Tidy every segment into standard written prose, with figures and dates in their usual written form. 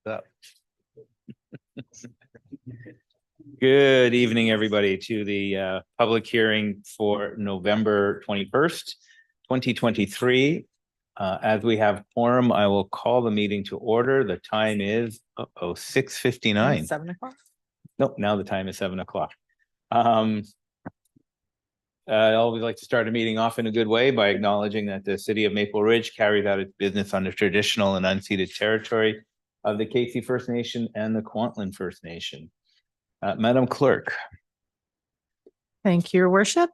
Up. Good evening, everybody, to the public hearing for November 21st, 2023. As we have quorum, I will call the meeting to order. The time is 6:59. 7 o'clock. Nope, now the time is 7 o'clock. I always like to start a meeting off in a good way by acknowledging that the city of Maple Ridge carries out its business on the traditional and unceded territory of the Casey First Nation and the Kwantlen First Nation. Madam Clerk. Thank you, Your Worship.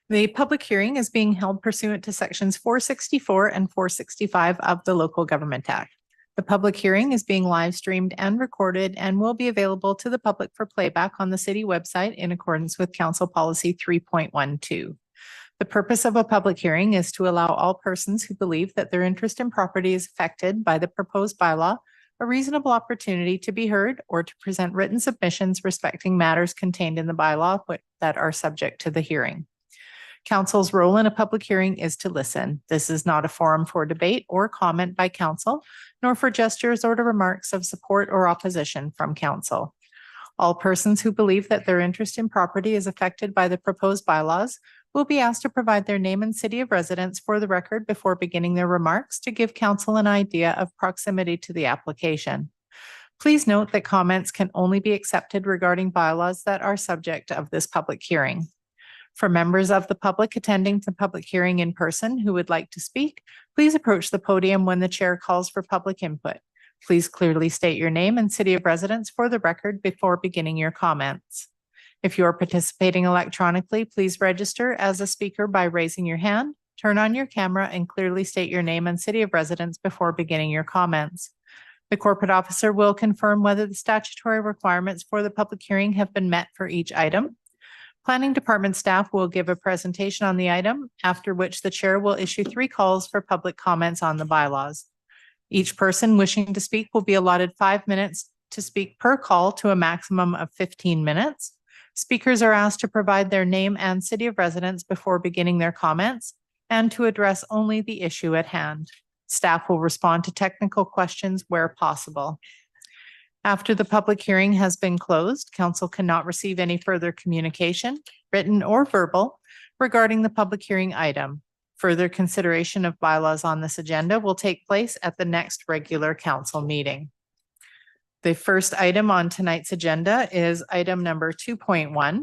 The public hearing is being held pursuant to sections 464 and 465 of the Local Government Act. The public hearing is being live streamed and recorded and will be available to the public for playback on the city website in accordance with Council Policy 3.12. The purpose of a public hearing is to allow all persons who believe that their interest in property is affected by the proposed bylaw a reasonable opportunity to be heard or to present written submissions respecting matters contained in the bylaw that are subject to the hearing. Council's role in a public hearing is to listen. This is not a forum for debate or comment by council, nor for gestures or remarks of support or opposition from council. All persons who believe that their interest in property is affected by the proposed bylaws will be asked to provide their name and city of residence for the record before beginning their remarks to give council an idea of proximity to the application. Please note that comments can only be accepted regarding bylaws that are subject of this public hearing. For members of the public attending the public hearing in person who would like to speak, please approach the podium when the chair calls for public input. Please clearly state your name and city of residence for the record before beginning your comments. If you are participating electronically, please register as a speaker by raising your hand, turn on your camera, and clearly state your name and city of residence before beginning your comments. The corporate officer will confirm whether the statutory requirements for the public hearing have been met for each item. Planning department staff will give a presentation on the item, after which the chair will issue 3 calls for public comments on the bylaws. Each person wishing to speak will be allotted 5 minutes to speak per call to a maximum of 15 minutes. Speakers are asked to provide their name and city of residence before beginning their comments and to address only the issue at hand. Staff will respond to technical questions where possible. After the public hearing has been closed, council cannot receive any further communication, written or verbal, regarding the public hearing item. Further consideration of bylaws on this agenda will take place at the next regular council meeting. The first item on tonight's agenda is item number 2.1,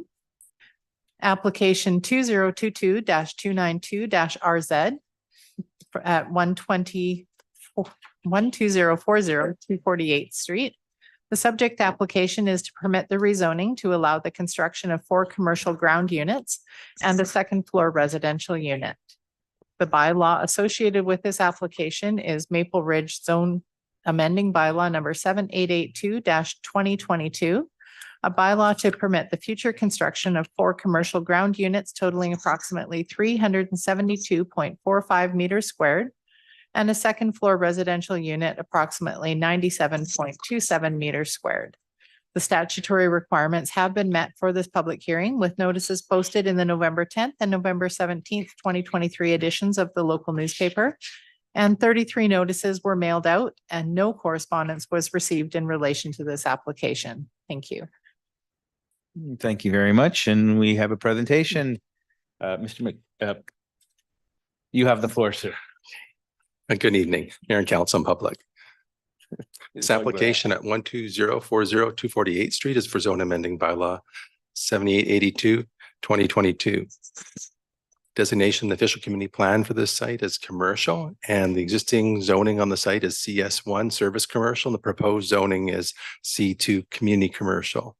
application 2022-292-RZ at 12040 248th Street. The subject application is to permit the rezoning to allow the construction of 4 commercial ground units and a second floor residential unit. The bylaw associated with this application is Maple Ridge Zone Amending Bylaw number 7882-2022, a bylaw to permit the future construction of 4 commercial ground units totaling approximately 372.45 meters squared and a second floor residential unit approximately 97.27 meters squared. The statutory requirements have been met for this public hearing with notices posted in the November 10th and November 17th, 2023 editions of the local newspaper, and 33 notices were mailed out and no correspondence was received in relation to this application. Thank you. Thank you very much. And we have a presentation. Mr. You have the floor, sir. Good evening, Mayor and Council and public. This application at 12040 248th Street is for zone amending bylaw 7882-2022. Designation, the official community plan for this site is commercial, and the existing zoning on the site is CS1 service commercial, and the proposed zoning is C2 community commercial.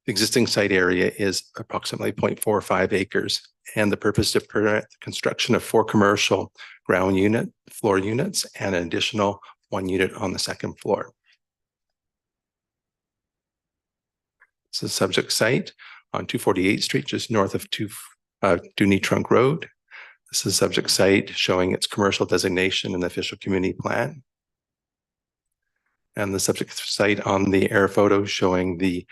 The existing site area is approximately 0.45 acres, and the purpose of permit the construction of 4 commercial ground floor units and an additional 1 unit on the second floor. It's a subject site on 248th Street, just north of Dooney Trunk Road. This is a subject site showing its commercial designation in the official community plan. And the subject site on the air photo showing the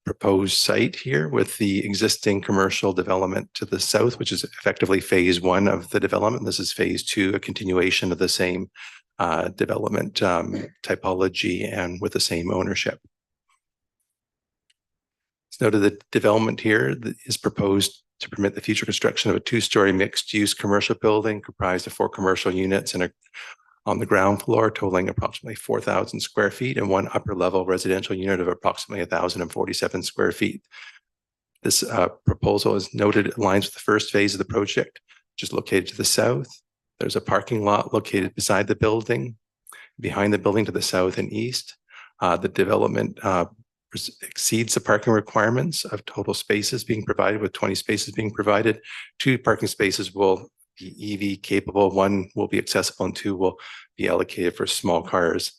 proposed site here with the existing commercial development to the south, which is effectively phase 1 of the development. This is phase 2, a continuation of the same development typology and with the same ownership. It's noted that development here is proposed to permit the future construction of a two-story mixed-use commercial building comprised of 4 commercial units and on the ground floor totaling approximately 4,000 square feet and 1 upper-level residential unit of approximately 1,047 square feet. This proposal is noted aligns with the first phase of the project, which is located to the south. There's a parking lot located beside the building, behind the building to the south and east. The development exceeds the parking requirements of total spaces being provided, with 20 spaces being provided. 2 parking spaces will be EV capable, 1 will be accessible, and 2 will be allocated for small cars.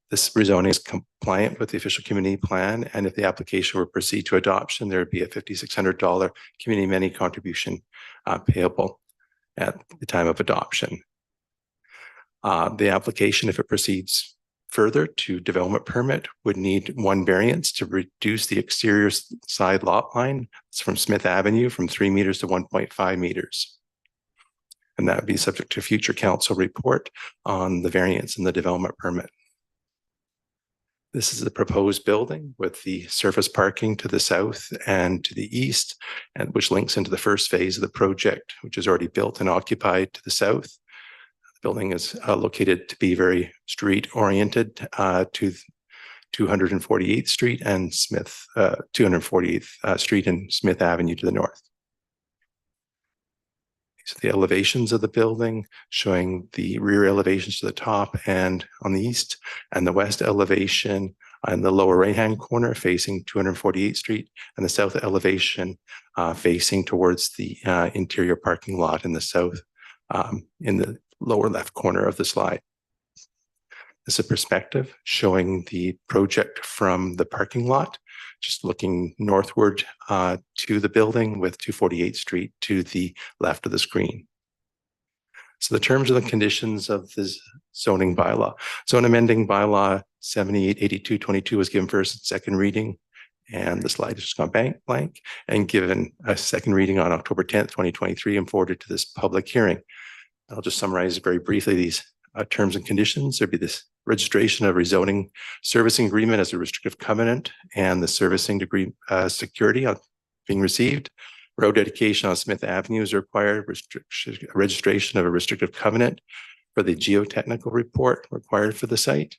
This rezoning is compliant with the official community plan, and if the application were to proceed to adoption, there would be a $5,600 community amenity contribution payable at the time of adoption. The application, if it proceeds further to development permit, would need 1 variance to reduce the exterior side lot line. It's from Smith Avenue from 3 meters to 1.5 meters. And that would be subject to future council report on the variance in the development permit. This is the proposed building with the surface parking to the south and to the east, and which links into the first phase of the project, which is already built and occupied to the south. The building is located to be very street oriented to 248th Street and Smith, 248th Street and Smith Avenue to the north. These are the elevations of the building, showing the rear elevations to the top and on the east, and the west elevation in the lower right-hand corner facing 248th Street, and the south elevation facing towards the interior parking lot in the south, in the lower left corner of the slide. This is a perspective showing the project from the parking lot, just looking northward to the building with 248th Street to the left of the screen. So the terms and the conditions of this zoning bylaw. Zone amending bylaw 788222 was given first and second reading, and the slide has just gone blank, and given a second reading on October 10th, 2023, and forwarded to this public hearing. I'll just summarize very briefly these terms and conditions. There'd be this registration of rezoning servicing agreement as a restrictive covenant, and the servicing degree security on being received. Road dedication on Smith Avenue is required. Registration of a restrictive covenant for the geotechnical report required for the site.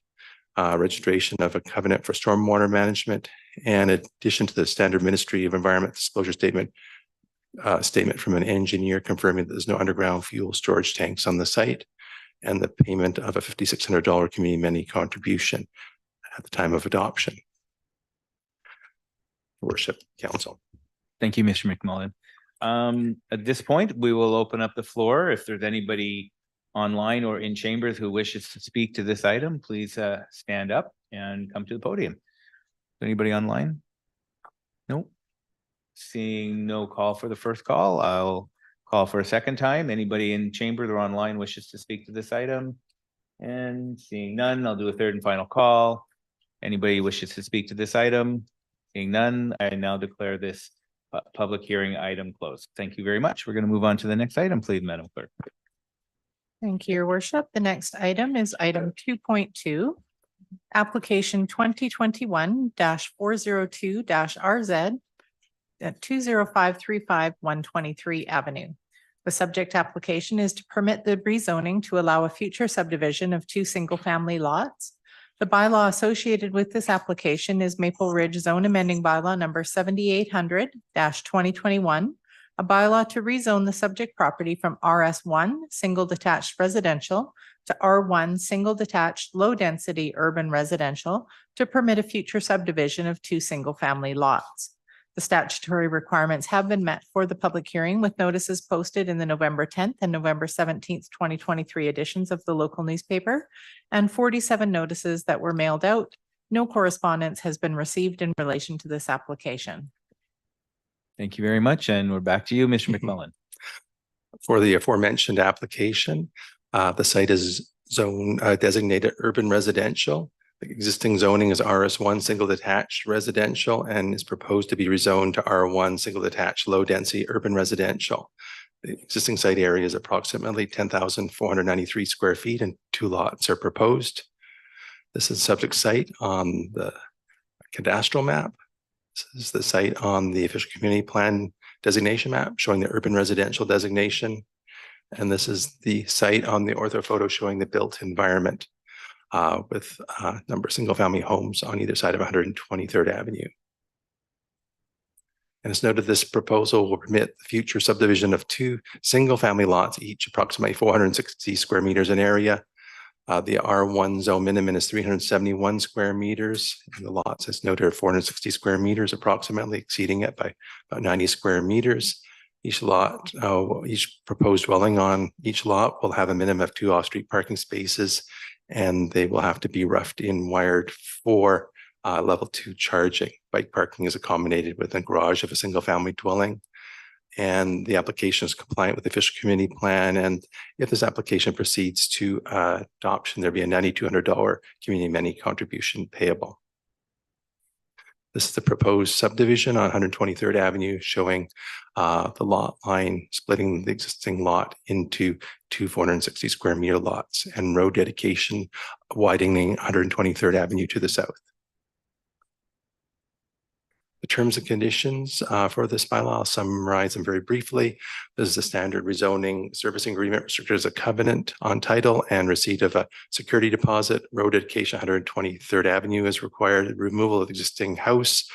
Registration of a covenant for stormwater management, and in addition to the standard Ministry of Environment disclosure statement from an engineer confirming that there's no underground fuel storage tanks on the site, and the payment of a $5,600 community amenity contribution at the time of adoption. Worship Council. Thank you, Mr. McMullen. At this point, we will open up the floor. If there's anybody online or in chambers who wishes to speak to this item, please stand up and come to the podium. Anybody online? No. Seeing no call for the first call, I'll call for a second time. Anybody in chambers or online wishes to speak to this item? And seeing none, I'll do a third and final call. Anybody wishes to speak to this item? Seeing none, I now declare this public hearing item closed. Thank you very much. We're going to move on to the next item, please, Madam Clerk. Thank you, Your Worship. The next item is item 2.2, application 2021-402-RZ at 20535 123 Avenue. The subject application is to permit the rezoning to allow a future subdivision of 2 single-family lots. The bylaw associated with this application is Maple Ridge Zone Amending Bylaw number 7800-2021, a bylaw to rezone the subject property from RS1 Single Detached Residential to R1 Single Detached Low Density Urban Residential to permit a future subdivision of 2 single-family lots. The statutory requirements have been met for the public hearing, with notices posted in the November 10th and November 17th, 2023 editions of the local newspaper, and 47 notices that were mailed out. No correspondence has been received in relation to this application. Thank you very much. And we're back to you, Mr. McMullen. For the aforementioned application, the site is zone designated urban residential. The existing zoning is RS1 single detached residential and is proposed to be rezoned to R1 single detached low density urban residential. The existing site area is approximately 10,493 square feet and 2 lots are proposed. This is subject site on the cadastral map. This is the site on the official community plan designation map showing the urban residential designation. And this is the site on the orthophoto showing the built environment with a number of single family homes on either side of 123rd Avenue. And as noted, this proposal will permit the future subdivision of 2 single family lots, each approximately 460 square meters in area. The R1 zone minimum is 371 square meters, and the lots, as noted, are 460 square meters, approximately exceeding it by about 90 square meters. Each lot, each proposed dwelling on each lot will have a minimum of 2 off-street parking spaces, and they will have to be roughed in wired for level 2 charging. Bike parking is accommodated within the garage of a single family dwelling. And the application is compliant with the official community plan. And if this application proceeds to adoption, there'll be a $9,200 community amenity contribution payable. This is the proposed subdivision on 123rd Avenue showing the lot line splitting the existing lot into 2 460 square meter lots and road dedication widening 123rd Avenue to the south. The terms and conditions for this bylaw, I'll summarize them very briefly. This is a standard rezoning servicing agreement restricted as a covenant on title and receipt of a security deposit. Road dedication 123rd Avenue is required, removal of existing house,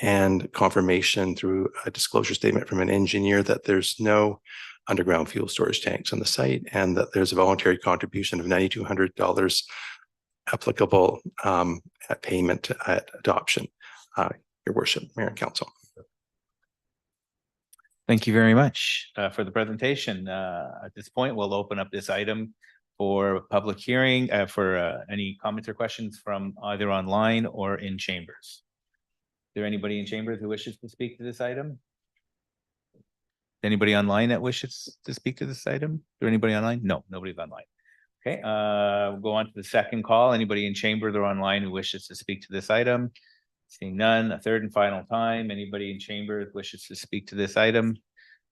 and confirmation through a disclosure statement from an engineer that there's no underground fuel storage tanks on the site and that there's a voluntary contribution of $9,200 applicable at payment at adoption. Your worship, Mayor and Council. Thank you very much for the presentation. At this point, we'll open up this item for public hearing for any comments or questions from either online or in chambers. Is there anybody in chambers who wishes to speak to this item? Anybody online that wishes to speak to this item? Is there anybody online? No, nobody's online. Okay, we'll go on to the second call. Anybody in chambers or online who wishes to speak to this item? Seeing none, a third and final time. Anybody in chambers wishes to speak to this item?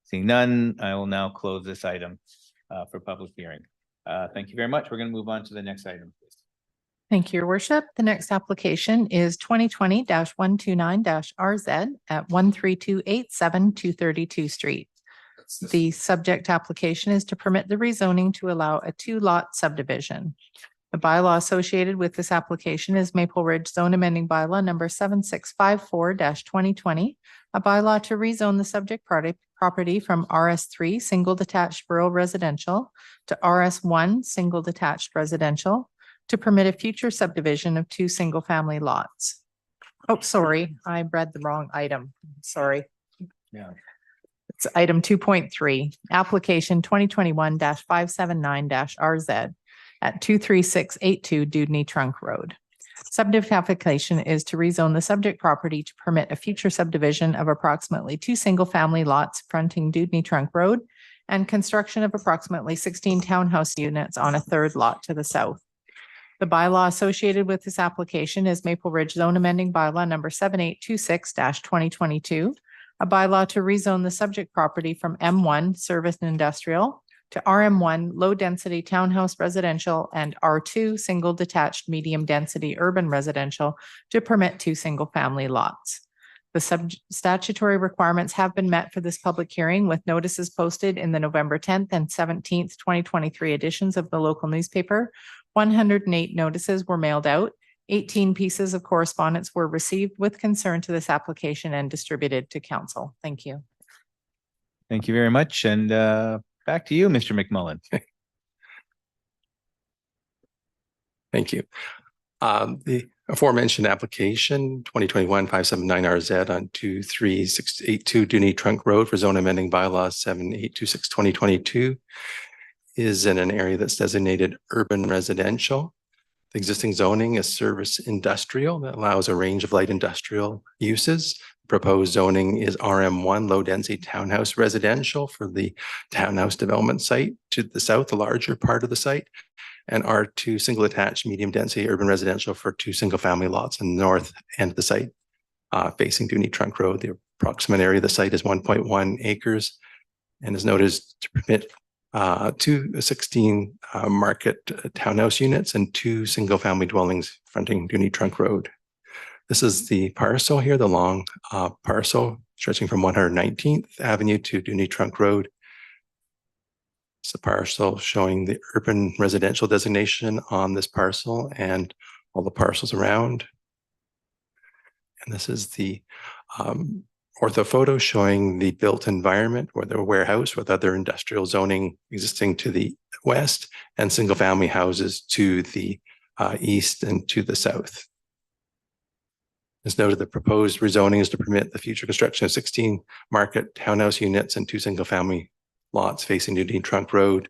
Seeing none, I will now close this item for public hearing. Thank you very much. We're going to move on to the next item, please. Thank you, Your Worship. The next application is 2020-129-RZ at 13287 232 Street. The subject application is to permit the rezoning to allow a 2-lot subdivision. The bylaw associated with this application is Maple Ridge Zone Amending Bylaw number 7654-2020, a bylaw to rezone the subject property from RS3 Single Detached Rural Residential to RS1 Single Detached Residential to permit a future subdivision of 2 single-family lots. Oh, sorry, I read the wrong item. Sorry. Yeah. It's item 2.3, application 2021-579-RZ. At 23682 Dudney Trunk Road. Subject application is to rezone the subject property to permit a future subdivision of approximately 2 single-family lots fronting Dudney Trunk Road and construction of approximately 16 townhouse units on a 3rd lot to the south. The bylaw associated with this application is Maple Ridge Zone Amending Bylaw number 7826-2022, a bylaw to rezone the subject property from M1 Service and Industrial to RM1 Low Density Townhouse Residential and R2 Single Detached Medium Density Urban Residential to permit 2 single-family lots. The statutory requirements have been met for this public hearing with notices posted in the November 10th and 17th, 2023 editions of the local newspaper. 108 notices were mailed out. 18 pieces of correspondence were received with concern to this application and distributed to council. Thank you. Thank you very much. And back to you, Mr. McMullen. Thank you. The aforementioned application 2021-579-RZ on 23682 Dudney Trunk Road for zone amending bylaw 7826-2022 is in an area that's designated urban residential. The existing zoning is service industrial that allows a range of light industrial uses. Proposed zoning is RM1 low density townhouse residential for the townhouse development site to the south, the larger part of the site, and R2 single attached medium density urban residential for 2 single family lots in the north end of the site facing Dudney Trunk Road. The approximate area of the site is 1.1 acres. and is noted to permit 16 market townhouse units and 2 single-family dwellings fronting Dooney Trunk Road. This is the parcel here, the long parcel stretching from 119th Avenue to Dooney Trunk Road. It's a parcel showing the urban residential designation on this parcel and all the parcels around. And this is the ortho photo showing the built environment or the warehouse with other industrial zoning existing to the west and single family houses to the east and to the south. As noted, the proposed rezoning is to permit the future construction of 16 market townhouse units and 2 single family lots facing Dooney Trunk Road.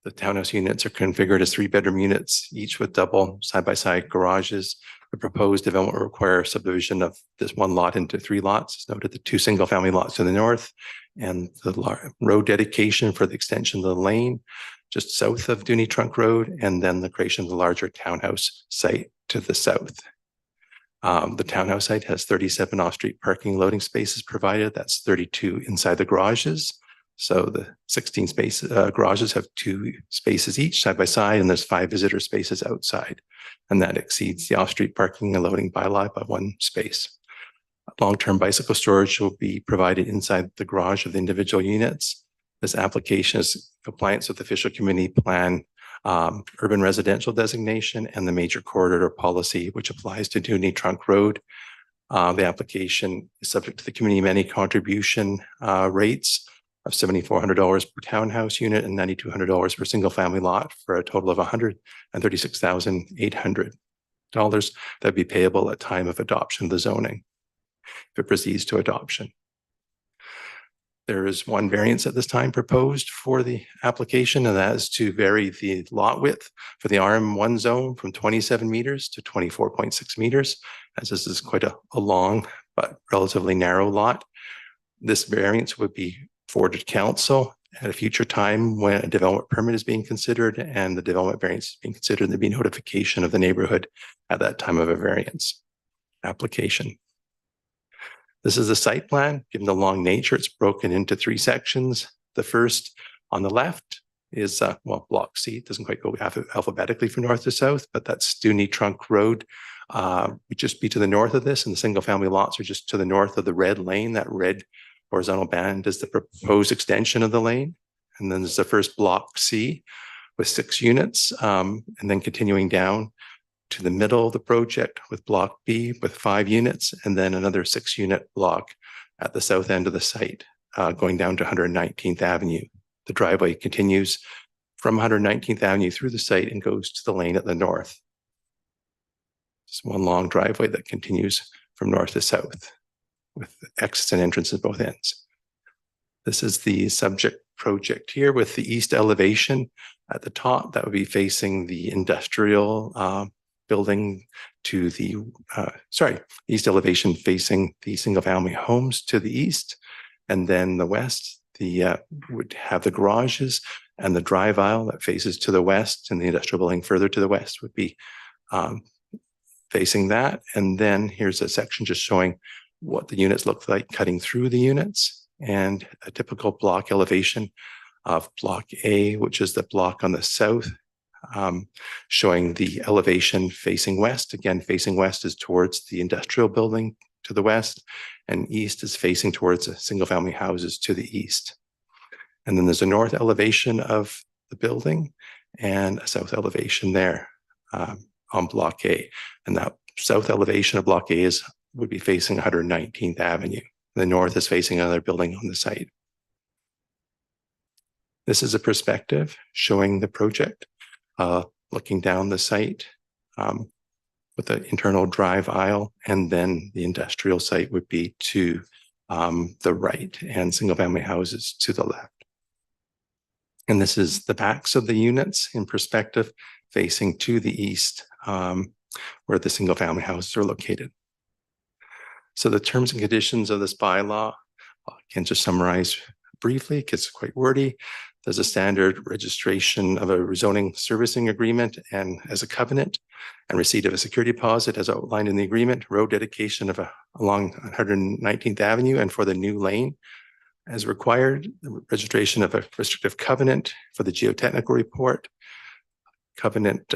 The townhouse units are configured as 3-bedroom units, each with double side-by-side garages. The proposed development will require subdivision of this 1 lot into 3 lots. As noted, the 2 single-family lots to the north and the road dedication for the extension of the lane just south of Dooney Trunk Road, and then the creation of the larger townhouse site to the south. The townhouse site has 37 off-street parking loading spaces provided. That's 32 inside the garages. So the 16 garages have 2 spaces each side by side, and there's 5 visitor spaces outside. And that exceeds the off-street parking and loading bylaw by 1 space. Long-term bicycle storage will be provided inside the garage of the individual units. This application is compliance with official community plan, urban residential designation, and the major corridor policy, which applies to Dooney Trunk Road. The application is subject to the community amenity contribution rates of $7,400 per townhouse unit and $9,200 per single family lot, for a total of $136,800 that'd be payable at time of adoption of the zoning, if it proceeds to adoption. There is 1 variance at this time proposed for the application, and that is to vary the lot width for the RM1 zone from 27 meters to 24.6 meters, as this is quite a long but relatively narrow lot. This variance would be forwarded to council at a future time when a development permit is being considered and the development variance is being considered. There'd be notification of the neighborhood at that time of a variance application. This is the site plan. Given the long nature, it's broken into 3 sections. The first on the left is, block C. It doesn't quite go alphabetically from north to south, but that's Dooney Trunk Road. Would just be to the north of this, and the single family lots are just to the north of the red lane. That red horizontal band is the proposed extension of the lane. And then there's the first block C with 6 units, and then continuing down to the middle of the project with block B with 5 units, and then another 6-unit block at the south end of the site, going down to 119th Avenue. The driveway continues from 119th Avenue through the site and goes to the lane at the north. It's 1 long driveway that continues from north to south, with exits and entrances at both ends. This is the subject project here with the east elevation at the top. That would be facing the industrial building to the, east elevation facing the single family homes to the east. And then the west, would have the garages and the drive aisle that faces to the west, and the industrial building further to the west would be facing that. And then here's a section just showing what the units look like cutting through the units, and a typical block elevation of block A, which is the block on the south, showing the elevation facing west. Again, facing west is towards the industrial building to the west, and east is facing towards the single family houses to the east. And then there's a north elevation of the building and a south elevation there on block A. And that south elevation of block A would be facing 119th Avenue. The north is facing another building on the site. This is a perspective showing the project, looking down the site with the internal drive aisle, and then the industrial site would be to the right and single family houses to the left. And this is the backs of the units in perspective facing to the east, where the single family houses are located. So the terms and conditions of this bylaw, I can just summarize briefly because it's quite wordy. There's a standard registration of a rezoning servicing agreement and as a covenant, and receipt of a security deposit as outlined in the agreement, road dedication of along 119th Avenue and for the new lane. As required, the registration of a restrictive covenant for the geotechnical report, covenant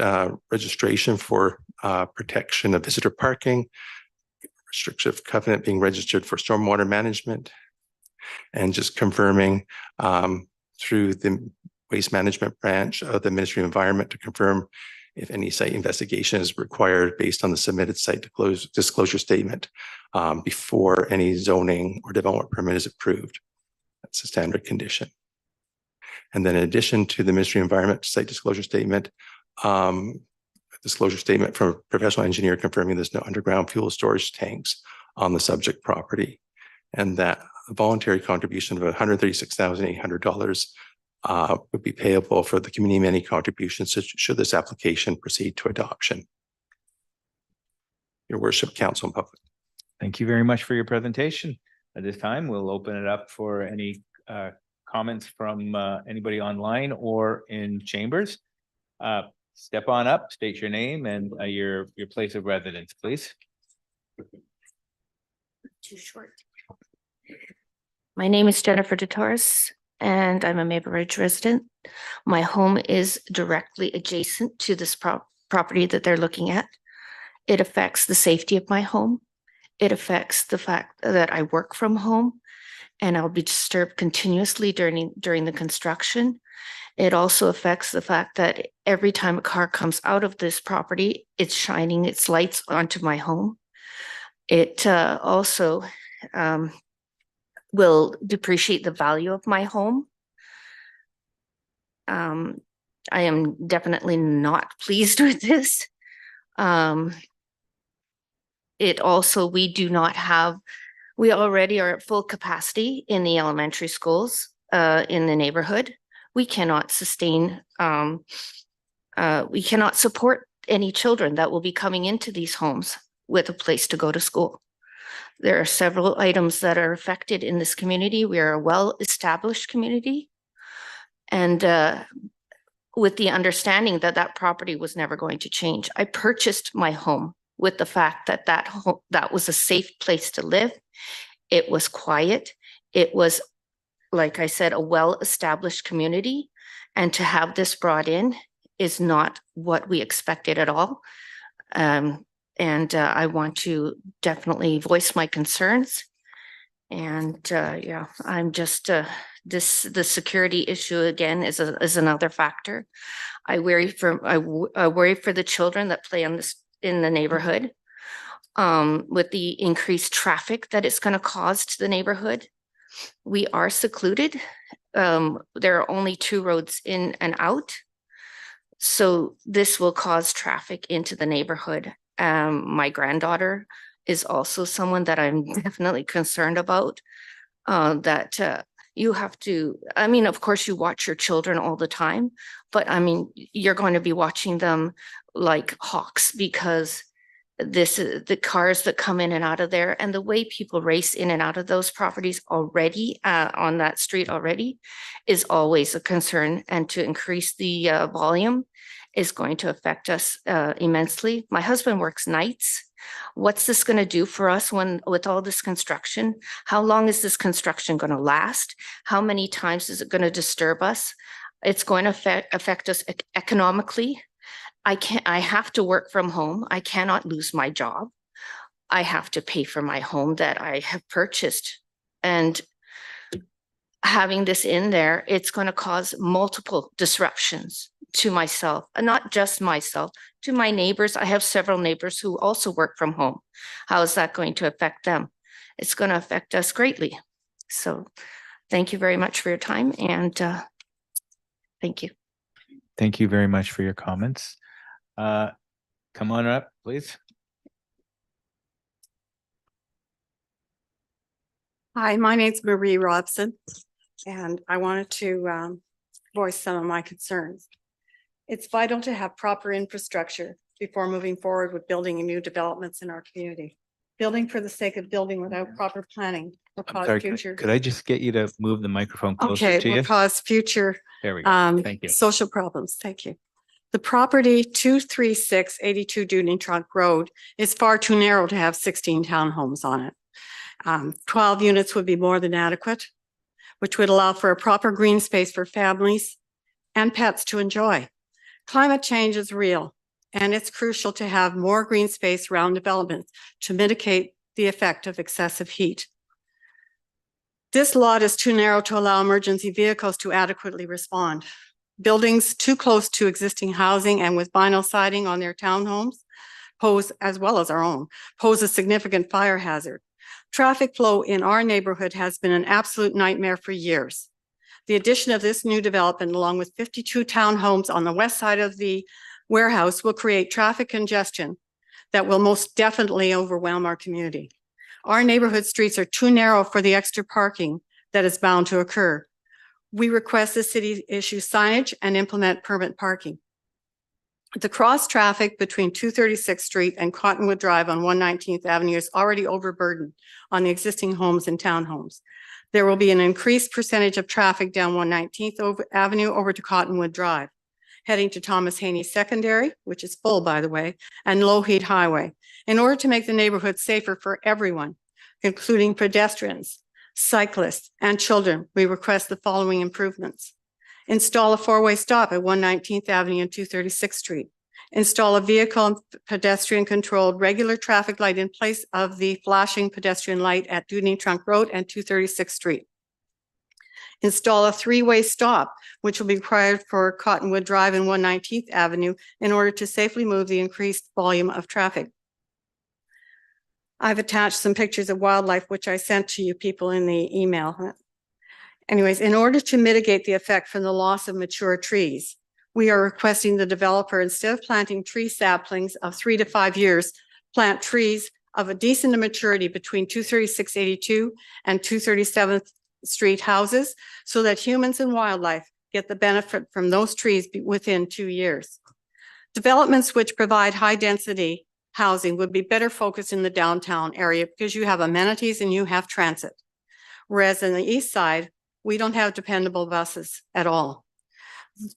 registration for protection of visitor parking, restrictive covenant being registered for stormwater management, and just confirming through the waste management branch of the Ministry of Environment to confirm if any site investigation is required based on the submitted site disclosure statement before any zoning or development permit is approved. That's a standard condition. And then in addition to the Ministry of Environment site disclosure statement from a professional engineer confirming there's no underground fuel storage tanks on the subject property, and that a voluntary contribution of $136,800 would be payable for the community many contributions should this application proceed to adoption. Your worship, council, and public. Thank you very much for your presentation. At this time, we'll open it up for any comments from anybody online or in chambers. Step on up, state your name and your place of residence, please. Too short. My name is Jennifer DeTorres, and I'm a Maple Ridge resident. My home is directly adjacent to this property that they're looking at. It affects the safety of my home. It affects the fact that I work from home and I'll be disturbed continuously during the construction. It also affects the fact that every time a car comes out of this property, it's shining its lights onto my home. It also will depreciate the value of my home. I am definitely not pleased with this. It also, we already are at full capacity in the elementary schools in the neighborhood. We cannot sustain, we cannot support any children that will be coming into these homes with a place to go to school. There are several items that are affected in this community. We are a well-established community. And with the understanding that that property was never going to change. I purchased my home with the fact that that was a safe place to live. It was quiet. It was, like I said, a well-established community. And to have this brought in is not what we expected at all. I want to definitely voice my concerns. And yeah, I'm just, the security issue again is another factor. I worry for the children that play on this in the neighborhood with the increased traffic that it's going to cause to the neighborhood. We are secluded. There are only 2 roads in and out. So this will cause traffic into the neighborhood. My granddaughter is also someone that I'm definitely concerned about, that you have to, I mean, of course you watch your children all the time, but I mean, you're going to be watching them like hawks because this is the cars that come in and out of there and the way people race in and out of those properties already on that street already is always a concern, and to increase the volume is going to affect us immensely. My husband works nights. What's this going to do for us with all this construction? How long is this construction going to last? How many times is it going to disturb us? It's going to affect us economically. I have to work from home. I cannot lose my job. I have to pay for my home that I have purchased. And having this in there, it's going to cause multiple disruptions to myself, and not just myself, to my neighbors. I have several neighbors who also work from home. How is that going to affect them? It's going to affect us greatly. So thank you very much for your time, and thank you. Thank you very much for your comments. Come on up, please. Hi, my name's Marie Robson, and I wanted to voice some of my concerns. It's vital to have proper infrastructure before moving forward with building new developments in our community. Building for the sake of building without proper planning will I'm cause sorry, future. could I just get you to move the microphone closer Okay, to will you? cause future There we go. Thank you. social problems. Thank you. The property 23682 Dooning Trunk Road is far too narrow to have 16 townhomes on it. 12 units would be more than adequate. which would allow for a proper green space for families and pets to enjoy. Climate change is real, and it's crucial to have more green space around developments to mitigate the effect of excessive heat. This lot is too narrow to allow emergency vehicles to adequately respond. Buildings too close to existing housing and with vinyl siding on their townhomes pose, as well as our own, pose a significant fire hazard. Traffic flow in our neighborhood has been an absolute nightmare for years. The addition of this new development, along with 52 townhomes on the west side of the warehouse, will create traffic congestion that will most definitely overwhelm our community. Our neighborhood streets are too narrow for the extra parking that is bound to occur. We request the city issue signage and implement permit parking. The cross traffic between 236th Street and Cottonwood Drive on 119th Avenue is already overburdened on the existing homes and townhomes. There will be an increased percentage of traffic down 119th Avenue over to Cottonwood Drive, heading to Thomas Haney Secondary, which is full, by the way, and Lougheed Highway, in order to make the neighborhood safer for everyone, including pedestrians, cyclists, and children. We request the following improvements. Install a four-way stop at 119th Avenue and 236th Street. Install a vehicle and pedestrian controlled regular traffic light in place of the flashing pedestrian light at Dewdney Trunk Road and 236th Street. Install a three-way stop, which will be required for Cottonwood Drive and 119th Avenue in order to safely move the increased volume of traffic. I've attached some pictures of wildlife, which I sent to you people in the email. Anyways, in order to mitigate the effect from the loss of mature trees, we are requesting the developer, instead of planting tree saplings of 3 to 5 years, plant trees of a decent maturity between 236-82 and 237th Street houses, so that humans and wildlife get the benefit from those trees within 2 years. Developments which provide high density housing would be better focused in the downtown area because you have amenities and you have transit. Whereas in the east side, we don't have dependable buses at all.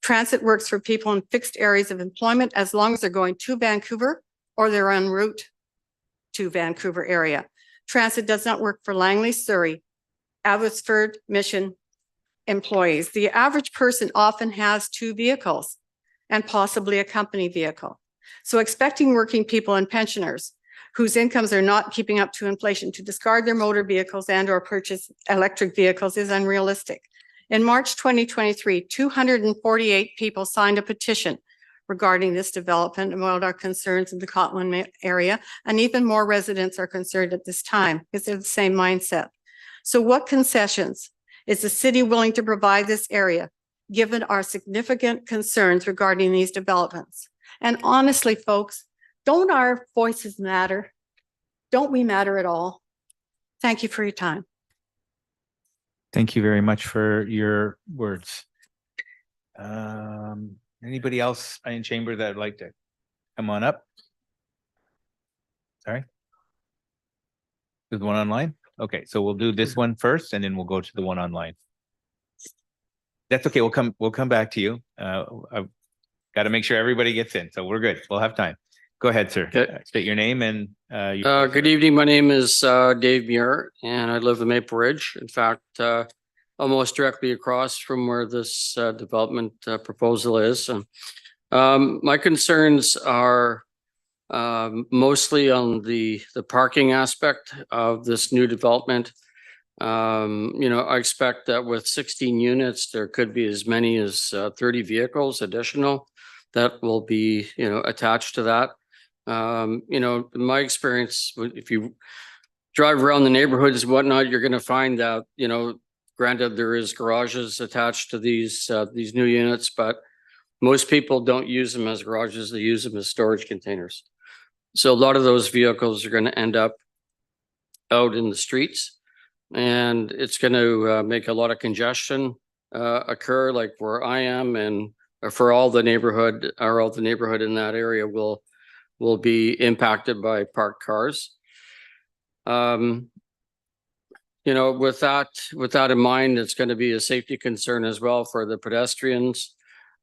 Transit works for people in fixed areas of employment as long as they're going to Vancouver or they're en route to Vancouver area. Transit does not work for Langley, Surrey, Abbotsford, Mission employees. The average person often has 2 vehicles and possibly a company vehicle. So expecting working people and pensioners whose incomes are not keeping up to inflation to discard their motor vehicles and or purchase electric vehicles is unrealistic. In March 2023, 248 people signed a petition regarding this development and about our concerns in the Cottonwood area, and even more residents are concerned at this time because they're the same mindset. So what concessions is the city willing to provide this area, given our significant concerns regarding these developments? And honestly, folks, don't our voices matter? Don't we matter at all? Thank you for your time. Thank you very much for your words. Anybody else in chamber that would like to come on up? Sorry. There's one online? Okay, so we'll do this one first and then we'll go to the one online. That's okay. We'll come back to you. I've got to make sure everybody gets in, so we're good. We'll have time. Go ahead, sir. Okay. State your name and Good evening. My name is Dave Muir and I live in Maple Ridge. In fact, almost directly across from where this development proposal is. My concerns are mostly on the parking aspect of this new development. I expect that with 16 units, there could be as many as 30 vehicles additional that will be, attached to that. In my experience, if you drive around the neighborhoods and whatnot, you're going to find that, granted there is garages attached to these new units, but most people don't use them as garages. They use them as storage containers. So a lot of those vehicles are going to end up out in the streets, and it's going to make a lot of congestion occur, like where I am, and for all the neighborhood in that area will be impacted by parked cars. With that in mind, it's going to be a safety concern as well for the pedestrians.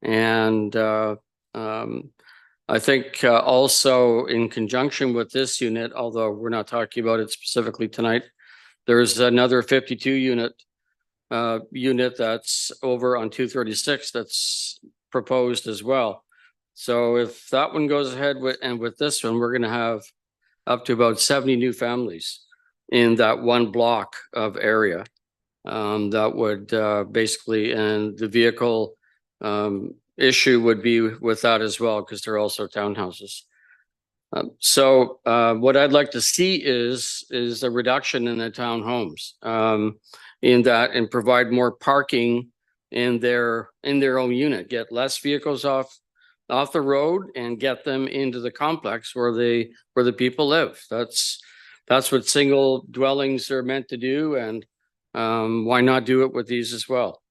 And I think also in conjunction with this unit, although we're not talking about it specifically tonight, there's another 52 unit unit that's over on 236 that's proposed as well. So if that one goes ahead with this one, we're going to have up to about 70 new families in that one block of area. That would basically, and the vehicle issue would be with that as well, because they're also townhouses. So what I'd like to see is a reduction in the townhomes, in that, and provide more parking in their own unit, get less vehicles off the road and get them into the complex where the people live. That's what single dwellings are meant to do, and why not do it with these as well?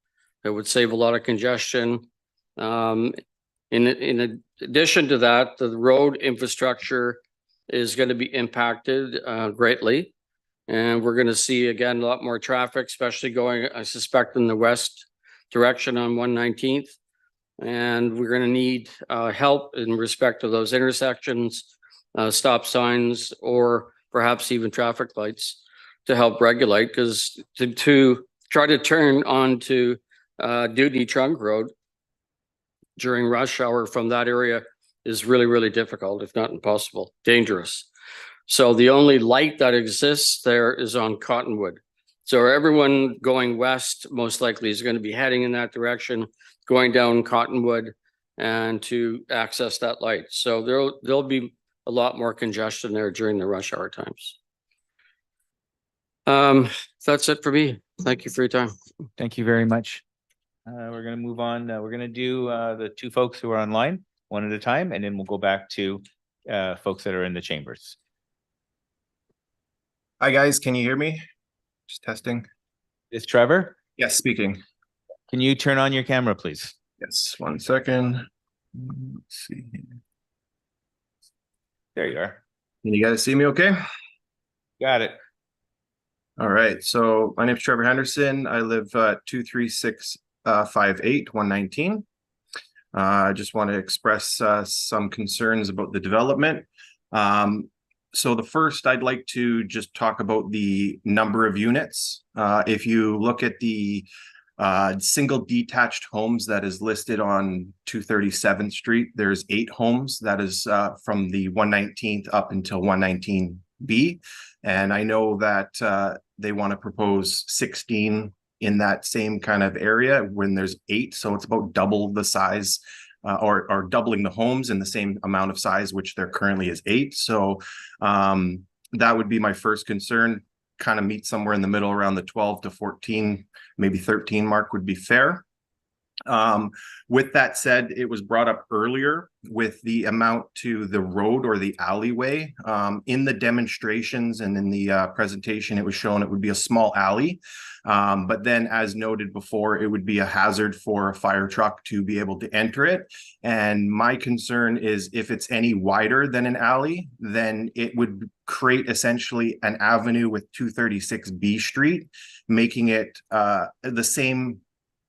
It would save a lot of congestion. In addition to that, the road infrastructure is going to be impacted greatly. And we're going to see, again, a lot more traffic, especially going, I suspect, in the west direction on 119th. And we're going to need help in respect to those intersections, stop signs, or perhaps even traffic lights to help regulate, because to try to turn onto Dewdney Trunk Road during rush hour from that area is really, really difficult, if not impossible, dangerous. So the only light that exists there is on Cottonwood. So everyone going west most likely is going to be heading in that direction, going down Cottonwood and to access that light. So there'll be a lot more congestion there during the rush hour times. That's it for me. Thank you for your time. Thank you very much. We're going to move on. We're going to do the two folks who are online one at a time, and then we'll go back to folks that are in the chambers. Hi, guys. Can you hear me? Just testing. Is Trevor? Yes, speaking. Can you turn on your camera, please? Yes, 1 second. Let's see. There you are. Can you guys see me okay? Got it. All right. So my name is Trevor Henderson. I live 23658 119. I just want to express some concerns about the development. So the first, I'd like to just talk about the number of units. If you look at the single detached homes that is listed on 237th Street, there's 8 homes. That is from the 119th up until 119B. And I know that they want to propose 16 in that same kind of area when there's 8. So it's about double the size or doubling the homes in the same amount of size, which there currently is 8. So that would be my first concern. Kind of meet somewhere in the middle around the 12 to 14, maybe 13 mark would be fair. With that said, it was brought up earlier with the amount to the road or the alleyway. In the demonstrations and in the presentation, it was shown it would be a small alley. But then, as noted before, it would be a hazard for a fire truck to be able to enter it. And my concern is if it's any wider than an alley, then it would create essentially an avenue with 236B Street, making it the same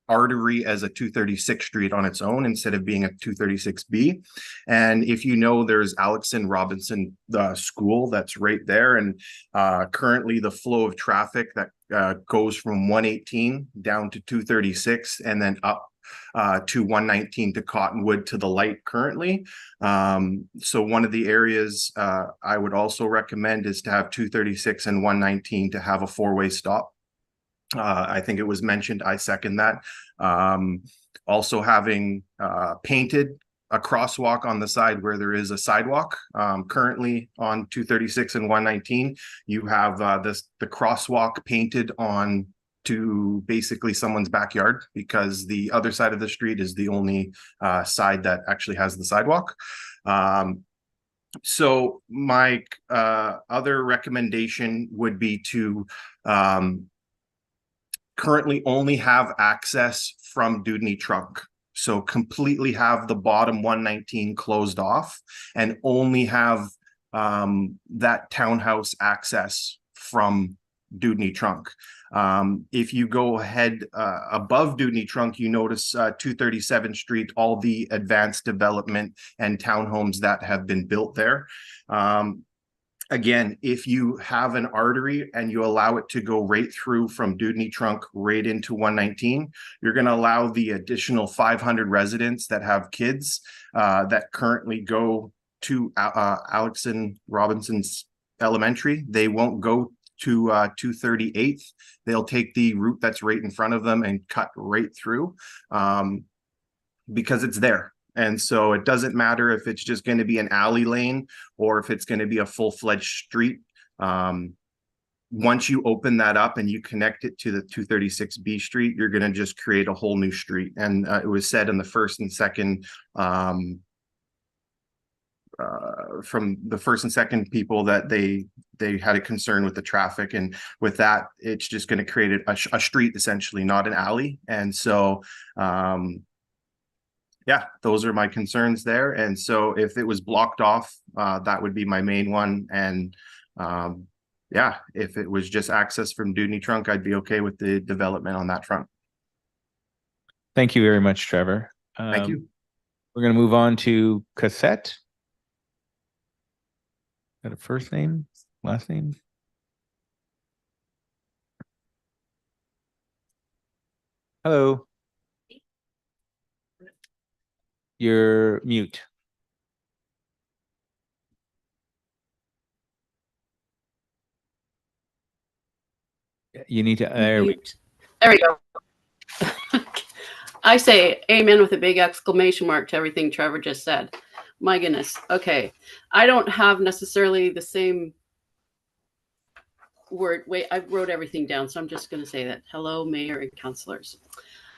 artery as a 236 Street on its own instead of being a 236B. And if you know, there's Alexson Robinson School that's right there. And currently the flow of traffic that goes from 118 down to 236 and then up to 119 to Cottonwood to the light currently. So one of the areas I would also recommend is to have 236 and 119 to have a 4-way stop. I think it was mentioned, I second that. Also having painted a crosswalk on the side where there is a sidewalk. Currently on 236 and 119, you have the crosswalk painted on to basically someone's backyard because the other side of the street is the only side that actually has the sidewalk. So my other recommendation would be to currently only have access from Dewdney Trunk. So completely have the bottom 119 closed off and only have that townhouse access from Dewdney Trunk. If you go ahead above Dewdney Trunk, you notice 237th Street, all the advanced development and townhomes that have been built there. again, if you have an artery and you allow it to go right through from Dudney Trunk right into 119, you're going to allow the additional 500 residents that have kids that currently go to Alex and Robinson's Elementary. They won't go to 238th. They'll take the route that's right in front of them and cut right through because it's there. And so it doesn't matter if it's just going to be an alley lane or if it's going to be a full-fledged street. Once you open that up and you connect it to the 236B street, you're going to just create a whole new street. And it was said in the first and second from the first and second people that they had a concern with the traffic, and with that, it's just going to create a street essentially, not an alley. And so yeah, those are my concerns there. And so if it was blocked off, that would be my main one. And yeah, if it was just access from Dudney Trunk, I'd be okay with the development on that front. Thank you very much, Trevor. Thank you. We're going to move on to Cassette. Got a first name, last name? Hello. You're mute. You need to, there we go. I say amen with a big exclamation mark to everything Trevor just said. My goodness. Okay. I don't have necessarily the same word. Wait, I wrote everything down, so I'm just going to say that. Hello, Mayor and councilors.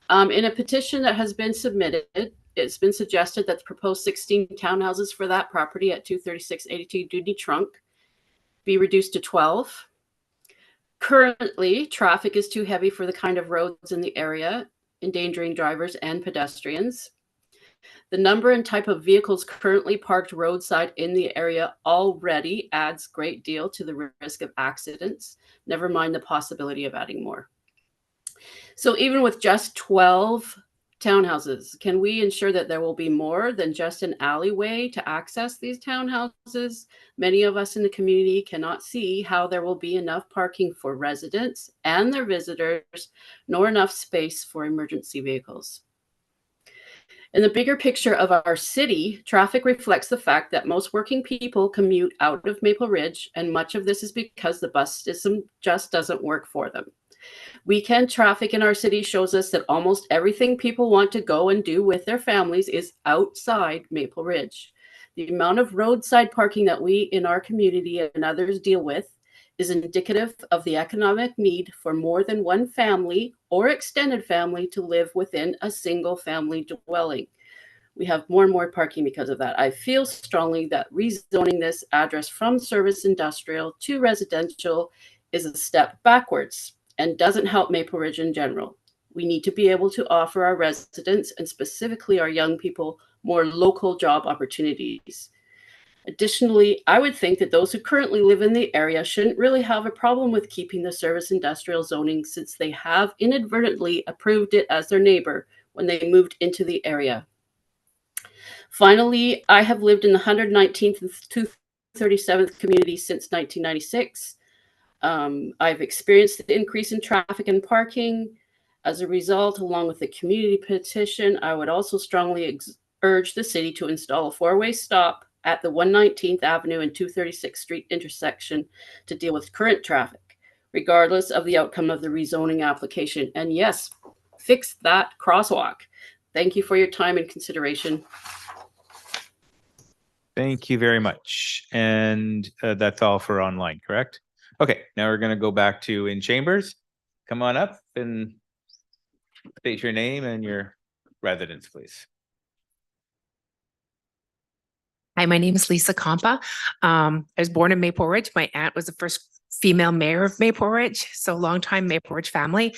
In a petition that has been submitted, it's been suggested that the proposed 16 townhouses for that property at 23682 Dudney Trunk be reduced to 12. Currently, traffic is too heavy for the kind of roads in the area, endangering drivers and pedestrians. The number and type of vehicles currently parked roadside in the area already adds a great deal to the risk of accidents, never mind the possibility of adding more. So even with just 12 townhouses, can we ensure that there will be more than just an alleyway to access these townhouses? Many of us in the community cannot see how there will be enough parking for residents and their visitors, nor enough space for emergency vehicles. In the bigger picture of our city, traffic reflects the fact that most working people commute out of Maple Ridge, and much of this is because the bus system just doesn't work for them. Weekend traffic in our city shows us that almost everything people want to go and do with their families is outside Maple Ridge. The amount of roadside parking that we in our community and others deal with is indicative of the economic need for more than one family or extended family to live within a single family dwelling. We have more and more parking because of that. I feel strongly that rezoning this address from service industrial to residential is a step backwards and doesn't help Maple Ridge in general. We need to be able to offer our residents, and specifically our young people, more local job opportunities. Additionally, I would think that those who currently live in the area shouldn't really have a problem with keeping the service industrial zoning, since they have inadvertently approved it as their neighbor when they moved into the area. Finally, I have lived in the 119th and 237th community since 1996. I've experienced the increase in traffic and parking. As a result, along with the community petition, I would also strongly urge the city to install a four-way stop at the 119th Avenue and 236th Street intersection to deal with current traffic, regardless of the outcome of the rezoning application. And yes, fix that crosswalk. Thank you for your time and consideration. Thank you very much. And that's all for online, correct? Okay, now we're going to go back to in chambers. Come on up and state your name and your residence, please. Hi, my name is Lisa Compa. I was born in Maple Ridge. My aunt was the first female mayor of Maple Ridge, so longtime Maple Ridge family.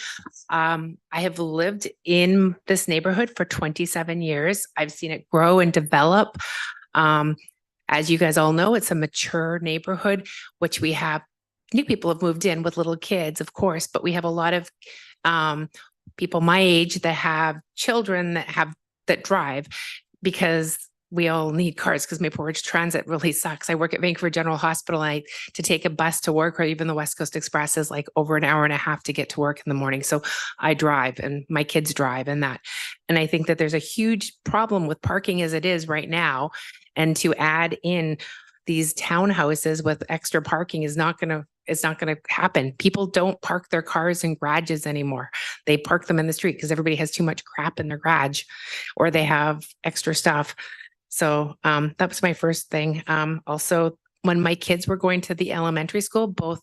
I have lived in this neighborhood for 27 years. I've seen it grow and develop. As you guys all know, it's a mature neighborhood, which we have new people have moved in with little kids, of course, but we have a lot of people my age that have children that drive, because we all need cars because Maple Ridge Transit really sucks. I work at Vancouver General Hospital. To take a bus to work, or even the West Coast Express, is like over an hour and a half to get to work in the morning. So I drive and my kids drive and that. And I think that there's a huge problem with parking as it is right now. And to add in these townhouses with extra parking is not going to happen. People don't park their cars in garages anymore. They park them in the street because everybody has too much crap in their garage, or they have extra stuff. So that was my first thing. Also, when my kids were going to the elementary school, both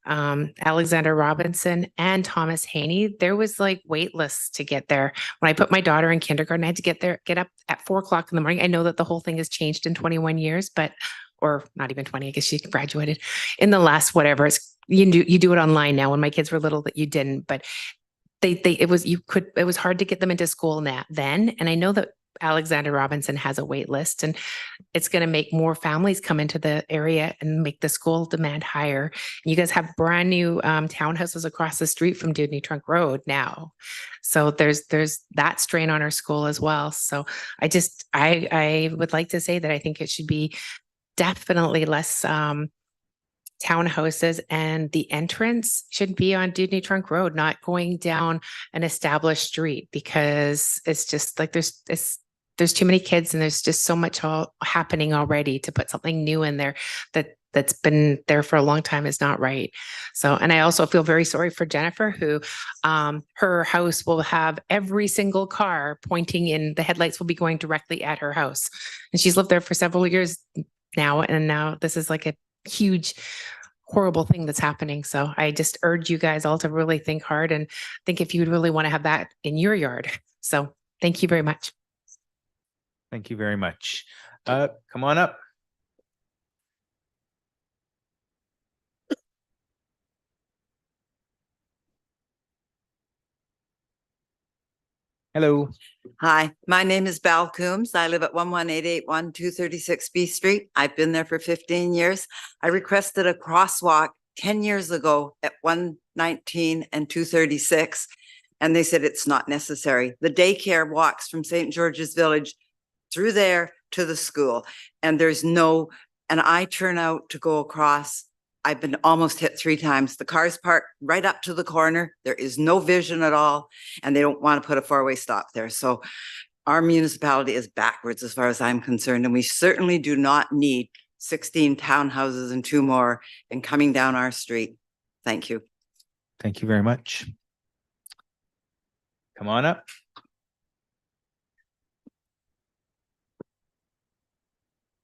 Alexander Robinson and Thomas Haney, there was like wait lists to get there. When I put my daughter in kindergarten, I had to get up at 4:00 in the morning. I know that the whole thing has changed in 21 years, or not even 20, I guess she graduated in the last, whatever. You do it online now. When my kids were little, that you didn't, but it was hard to get them into school then. And I know that Alexander Robinson has a wait list, and it's going to make more families come into the area and make the school demand higher. You guys have brand new townhouses across the street from Dewdney Trunk Road now. So there's that strain on our school as well. So I would like to say that I think it should be definitely less townhouses, and the entrance should be on Dewdney Trunk Road, not going down an established street, because it's just like there's too many kids and there's just so much happening already. To put something new in there that's been there for a long time is not right. So, and I also feel very sorry for Jennifer, who her house will have every single car pointing in, the headlights will be going directly at her house. And she's lived there for several years now. And now this is like a huge, horrible thing that's happening. So I just urge you guys all to really think hard and think if you would really want to have that in your yard. So thank you very much. Thank you very much. Come on up. Hello. Hi, my name is Val Coombs. I live at 11881 236 B Street. I've been there for 15 years. I requested a crosswalk 10 years ago at 119 and 236, and they said it's not necessary. The daycare walks from St. George's Village through there to the school, and and I turn out to go across. I've been almost hit 3 times. The cars park right up to the corner. There is no vision at all, and they don't want to put a 4-way stop there. So our municipality is backwards as far as I'm concerned, and we certainly do not need 16 townhouses and 2 more and coming down our street. Thank you. Thank you very much. Come on up.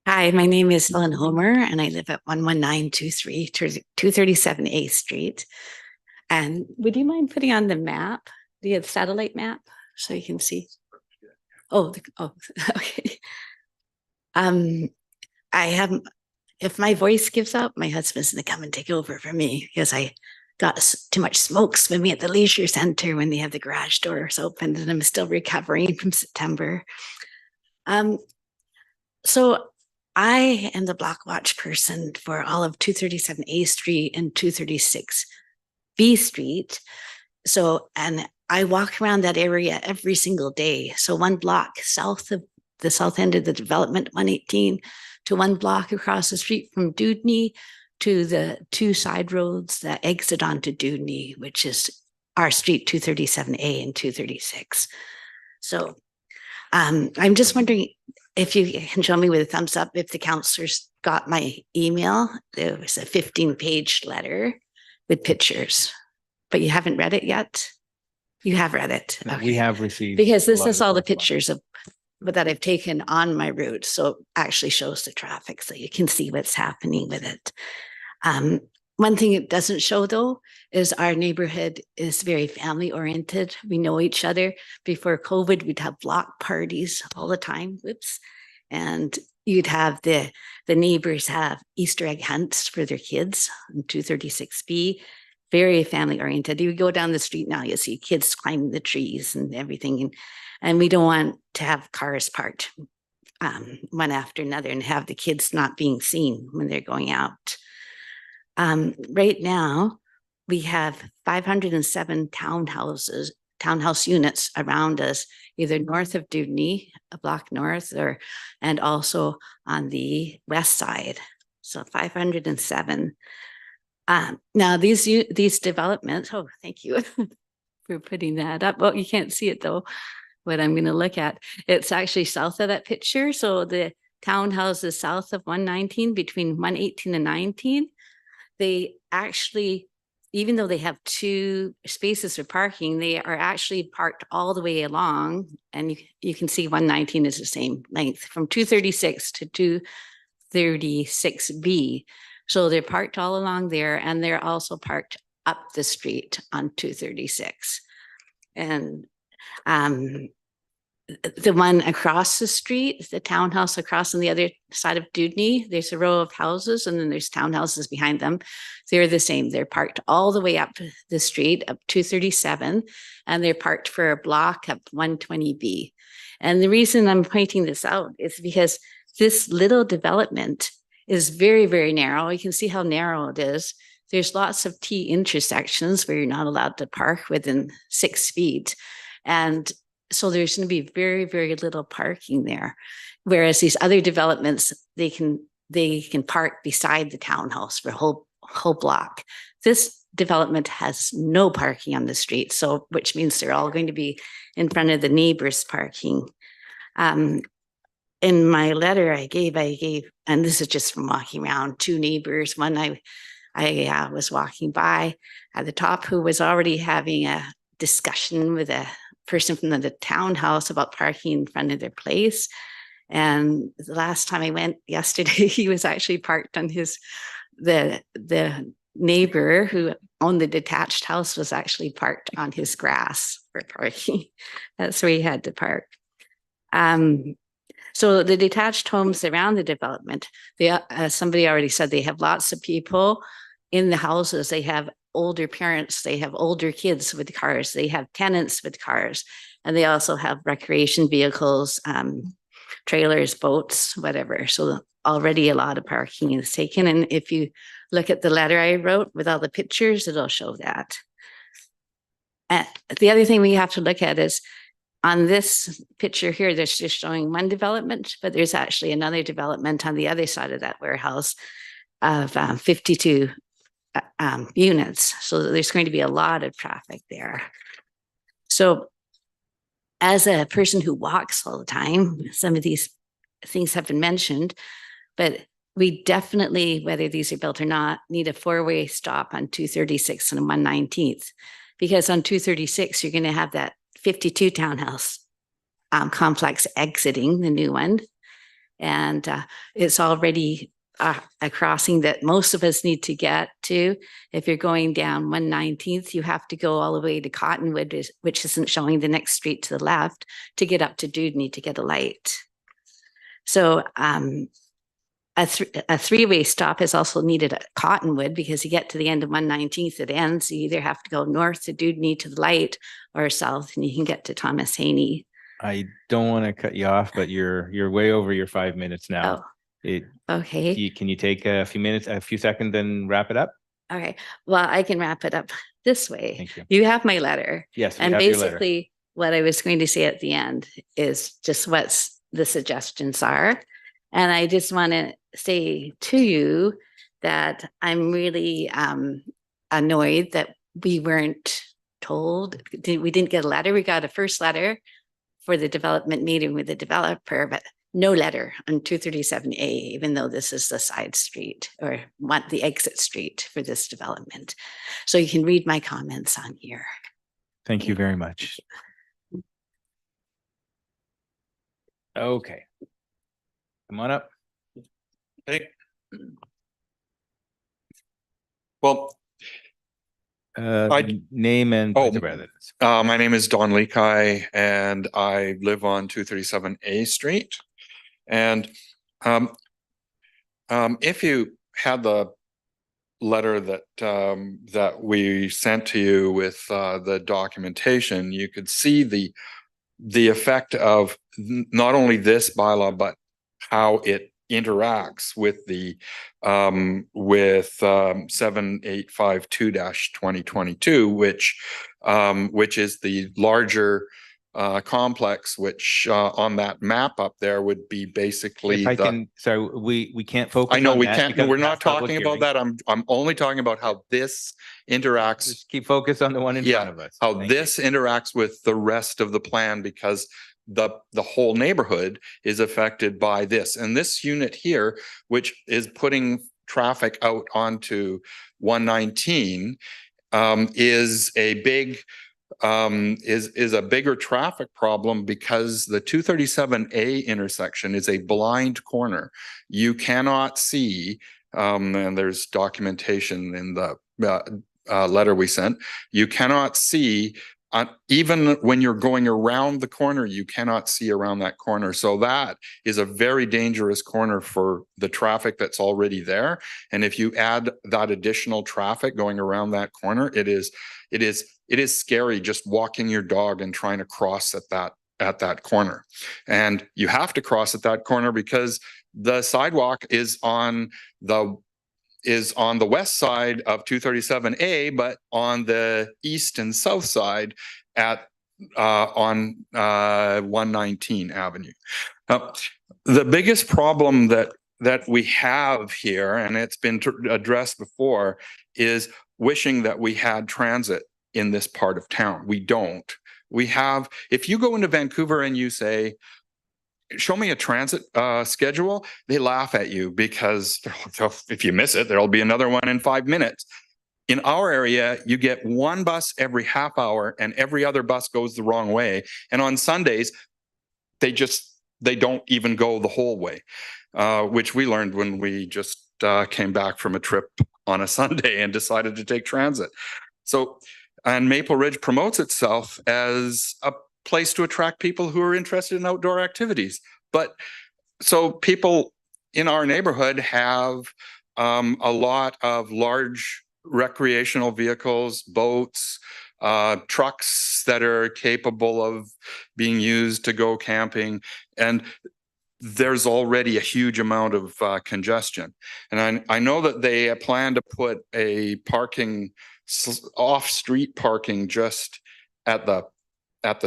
Hi, my name is Ellen Homer, and I live at 11923 237 A Street. And would you mind putting on the map, the satellite map, so you can see? Okay. If my voice gives out, my husband's gonna come and take over for me, because I got too much smoke swimming at the leisure center when they have the garage doors open, and I'm still recovering from September. So I am the block watch person for all of 237 A Street and 236 B Street. So, and I walk around that area every single day. So 1 block south of the south end of the development, 118, to 1 block across the street from Dewdney, to the 2 side roads that exit onto Dewdney, which is our street 237A and 236. So I'm just wondering if you can show me with a thumbs up if the councillors got my email. There was a 15-page letter with pictures, but you haven't read it yet? You have read it. No, Okay. we have received. Because this a lot is of all the correspondence. pictures of that I've taken on my route. So it actually shows the traffic, so you can see what's happening with it. One thing it doesn't show though is our neighborhood is very family oriented. We know each other. Before COVID, we'd have block parties all the time. Whoops. And you'd have the neighbors have Easter egg hunts for their kids on 236B. Very family oriented. You go down the street now, you see kids climbing the trees and everything. And we don't want to have cars parked one after another and have the kids not being seen when they're going out. Right now, we have 507 townhouses townhouse units around us, either north of Dudney, a block north, and also on the west side. So 507. Now these developments, oh, thank you for putting that up. Well, you can't see it though, what I'm going to look at. It's actually south of that picture. So the townhouses south of 119, between 118 and 19, they actually, even though they have 2 spaces for parking, they are actually parked all the way along. And you can see 119 is the same length from 236 to 236B. So they're parked all along there, and they're also parked up the street on 236. And the one across the street, the townhouse across on the other side of Dudney, there's a row of houses and then there's townhouses behind them. They're the same. They're parked all the way up the street, up 237, and they're parked for a block up 120B. And the reason I'm pointing this out is because this little development is very, very narrow. You can see how narrow it is. There's lots of T intersections where you're not allowed to park within 6 feet. And so there's going to be very, very little parking there. Whereas these other developments, they can park beside the townhouse for a whole block. This development has no parking on the street, so which means they're all going to be in front of the neighbors' parking. In my letter I gave, and this is just from walking around, 2 neighbors. One I was walking by at the top who was already having a discussion with a person from the townhouse about parking in front of their place. And the last time I went yesterday, he was actually parked on the neighbor who owned the detached house was actually parked on his grass for parking. That's where he had to park. So the detached homes around the development, somebody already said they have lots of people in the houses. They have older parents, they have older kids with cars, they have tenants with cars, and they also have recreation vehicles, trailers, boats, whatever. So already a lot of parking is taken. And if you look at the letter I wrote with all the pictures, it'll show that. The other thing we have to look at is on this picture here, there's just showing one development, but there's actually another development on the other side of that warehouse of 52 units. So there's going to be a lot of traffic there. So as a person who walks all the time, some of these things have been mentioned, but we definitely, whether these are built or not, need a 4-way stop on 236 and 119th, because on 236, you're going to have that 52 townhouse complex exiting the new one. And it's already a crossing that most of us need to get to. If you're going down 119th, you have to go all the way to Cottonwood, which isn't showing the next street to the left, to get up to Dudney to get a light. So a 3-way stop is also needed at Cottonwood, because you get to the end of 119th, it ends. You either have to go north to Dudney to the light or south, and you can get to Thomas Haney. I don't want to cut you off, but you're way over your 5 minutes now. Okay. Can you take a few seconds and wrap it up? Okay. Well, I can wrap it up this way. Thank you. You have my letter. Yes, we And have your letter. basically what I was going to say at the end is just what the suggestions are. And I just want to say to you that I'm really annoyed that we weren't told, we didn't get a letter. We got a first letter for the development meeting with the developer, but no letter on 237A, even though this is the side street or the exit street for this development. So you can read my comments on here. Thank you very much. Okay. Come on up. Hey. Well, Name and place of residence. my name is Don Lekai and I live on 237A Street. And if you had the letter that we sent to you with the documentation, you could see the effect of not only this bylaw, but how it interacts with the 7852-2022, which which is the larger complex, which on that map up there would be basically If I the. can, so we can't focus I know on we that can't, because we're we not have public talking about hearing. that. I'm only talking about how this interacts. Just keep focused on the one in front of us. How Thank you. this interacts with the rest of the plan, because the whole neighborhood is affected by this. And this unit here, which is putting traffic out onto 119, is a big is a bigger traffic problem because the 237A intersection is a blind corner. You cannot see, and there's documentation in the letter we sent, you cannot see, even when you're going around the corner, you cannot see around that corner. So that is a very dangerous corner for the traffic that's already there. And if you add that additional traffic going around that corner, it is scary just walking your dog and trying to cross at that corner. And you have to cross at that corner because the sidewalk is on the west side of 237A, but on the east and south side on 119 Avenue. The biggest problem that we have here, and it's been addressed before, is wishing that we had transit in this part of town. We don't. We have, if you go into Vancouver and you say, show me a transit schedule, they laugh at you because if you miss it, there'll be another one in 5 minutes. In our area, you get one bus every half hour and every other bus goes the wrong way. And on Sundays, they don't even go the whole way, which we learned when we just came back from a trip on a Sunday and decided to take transit. So, and Maple Ridge promotes itself as a place to attract people who are interested in outdoor activities. But so people in our neighborhood have a lot of large recreational vehicles, boats, trucks that are capable of being used to go camping. And there's already a huge amount of congestion. And I know that they plan to put a parking, off-street parking just at the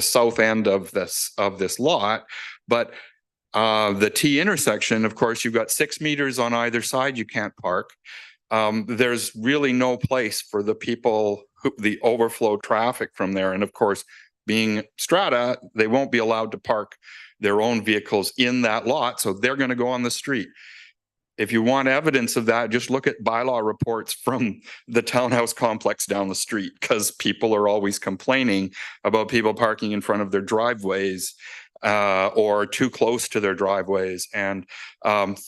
south end of this lot, but the T intersection, of course, you've got 6 meters on either side. You can't park. There's really no place for the people the overflow traffic from there. And of course, being strata, they won't be allowed to park their own vehicles in that lot, so they're going to go on the street. If you want evidence of that, just look at bylaw reports from the townhouse complex down the street, because people are always complaining about people parking in front of their driveways or too close to their driveways, and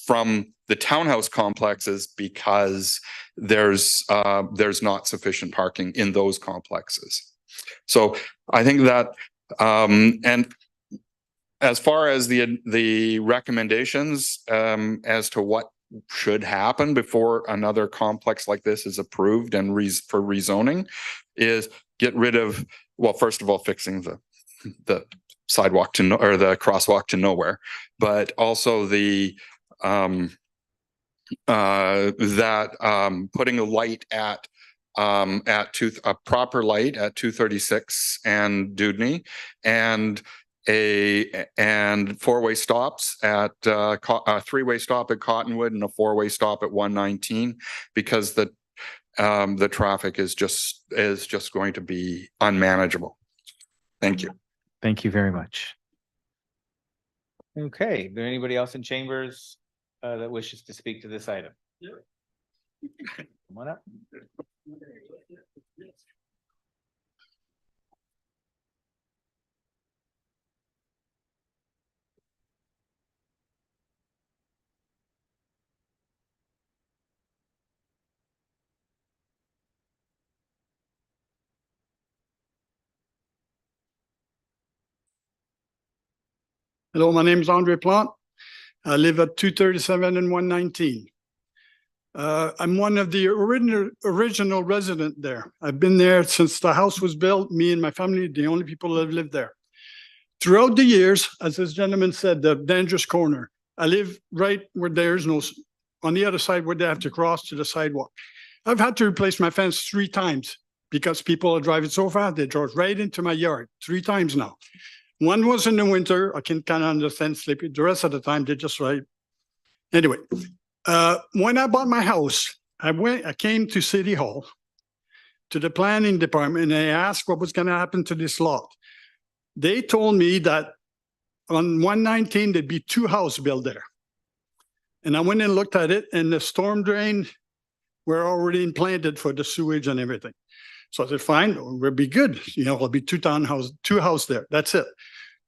from the townhouse complexes because there's not sufficient parking in those complexes. So I think that and as far as the recommendations as to what should happen before another complex like this is approved and for rezoning, is get rid of, well, first of all, fixing the sidewalk or the crosswalk to nowhere, but also the putting a light at a proper light at 236 and Dewdney, and four-way stops at a three-way stop at Cottonwood and a four-way stop at 119, because the traffic is just going to be unmanageable. Thank you. Thank you very much. Okay, is there anybody else in chambers that wishes to speak to this item? Come on up. Hello, my name is Andre Plante. I live at 237 and 119. I'm one of the original resident there. I've been there since the house was built. Me and my family, the only people that have lived there. Throughout the years, as this gentleman said, the dangerous corner, I live right where there's no, on the other side where they have to cross to the sidewalk. I've had to replace my fence 3 times because people are driving so fast, they drove right into my yard 3 times now. One was in the winter, I can kind of understand sleepy. The rest of the time, they just right. Anyway, when I bought my house, I came to City Hall, to the planning department, and I asked what was gonna happen to this lot. They told me that on 119, there'd be 2 houses built there. And I went and looked at it, and the storm drain were already implanted for the sewage and everything. So I said, fine, we'll be good. You know, it'll be 2 houses there. That's it.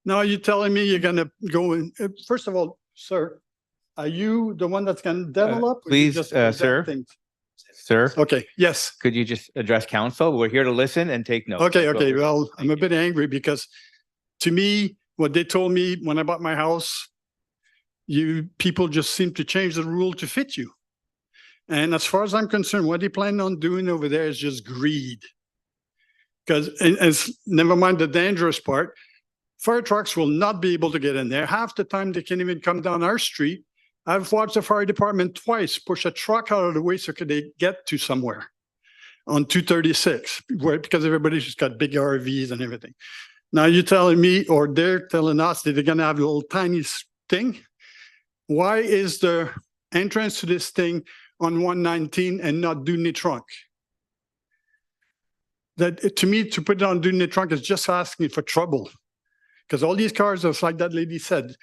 Now you're telling me you're gonna go in, first of all, sir, are you the one that's gonna develop? or you please, just present sir. things? Sir, Okay, yes. could you just address council? We're here to listen and take notes. Okay, That's what okay. we're- Well, I'm a Thank you. bit angry because to me, what they told me when I bought my house, you people just seem to change the rule to fit you. And as far as I'm concerned, what they plan on doing over there is just greed. Because, and it's, never mind the dangerous part, fire trucks will not be able to get in there. Half the time they can't even come down our street. I've watched the fire department twice push a truck out of the way so could they get to somewhere on 236, because everybody's just got big RVs and everything. Now you're telling me, or they're telling us that they're gonna have a little tiny thing. Why is the entrance to this thing on 119 and not Doonie Trunk? That, to me, to put it on Doonie Trunk is just asking for trouble. Because all these cars, just like that lady said,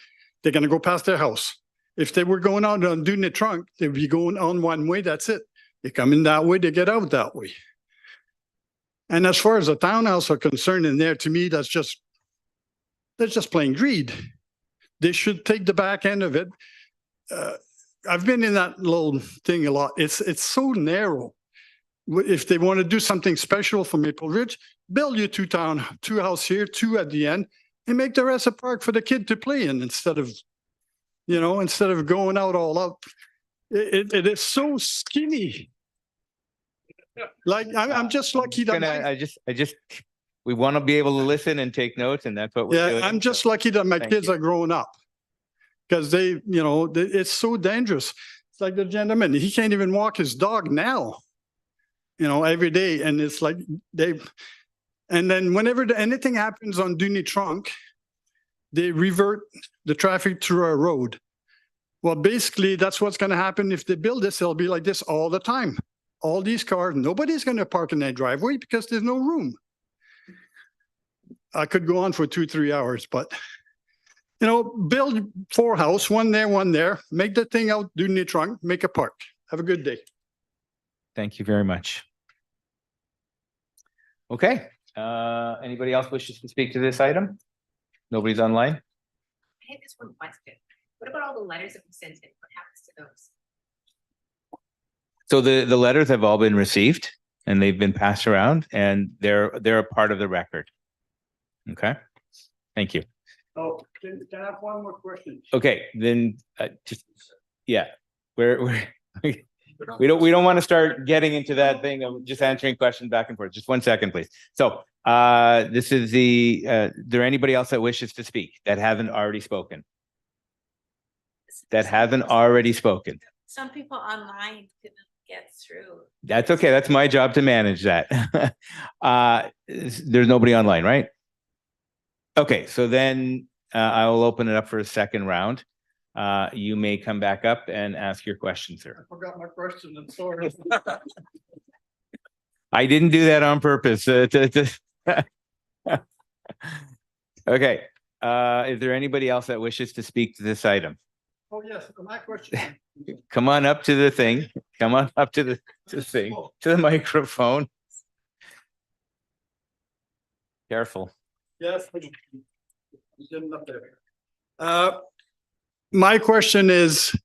they're gonna go past their house. If they were going out on Doonie Trunk, they'd be going on one way, that's it. They come in that way, they get out that way. And as far as the townhouse are concerned in there, to me, that's just plain greed. They should take the back end of it. I've been in that little thing a lot. It's so narrow. If they want to do something special for Maple Ridge, build your 2 house here, 2 at the end, and make the rest a park for the kid to play in instead of going out all up. It is so skinny. Like, I'm just lucky that. I just, we want to be able to listen and take notes, and that's what we're doing. Yeah, I'm just lucky that my Thank kids you. are growing up. Because it's so dangerous. It's like the gentleman, he can't even walk his dog now, every day. And it's like and then whenever anything happens on Doonie Trunk, they revert the traffic through our road. Well, basically, that's what's going to happen if they build this. It'll be like this all the time. All these cars, nobody's going to park in their driveway because there's no room. I could go on for 2-3 hours, but build 4 houses, 1 there, 1 there, make the thing out, Doonie Trunk, make a park. Have a good day. Thank you very much. Okay, anybody else wishes to speak to this item? Nobody's online? I had this one question. What about all the letters that we sent in? What happens to those? So the letters have all been received and they've been passed around and they're a part of the record. Okay, thank you. Oh, can I have one more question? Okay, then just, yeah, we don't want to start getting into that thing of just answering questions back and forth. Just 1 second, please. So this is there anybody else that wishes to speak that hasn't already spoken? That hasn't already spoken? Some people online couldn't get through. That's okay. That's my job to manage that. There's nobody online, right? Okay, so then I will open it up for a second round. You may come back up and ask your question, sir. I forgot my question, I'm sorry. I didn't do that on purpose. Okay, is there anybody else that wishes to speak to this item? Oh, yes, my question. Come on up to the thing. Come on up to the thing, to the microphone. Careful. Yes. My question is,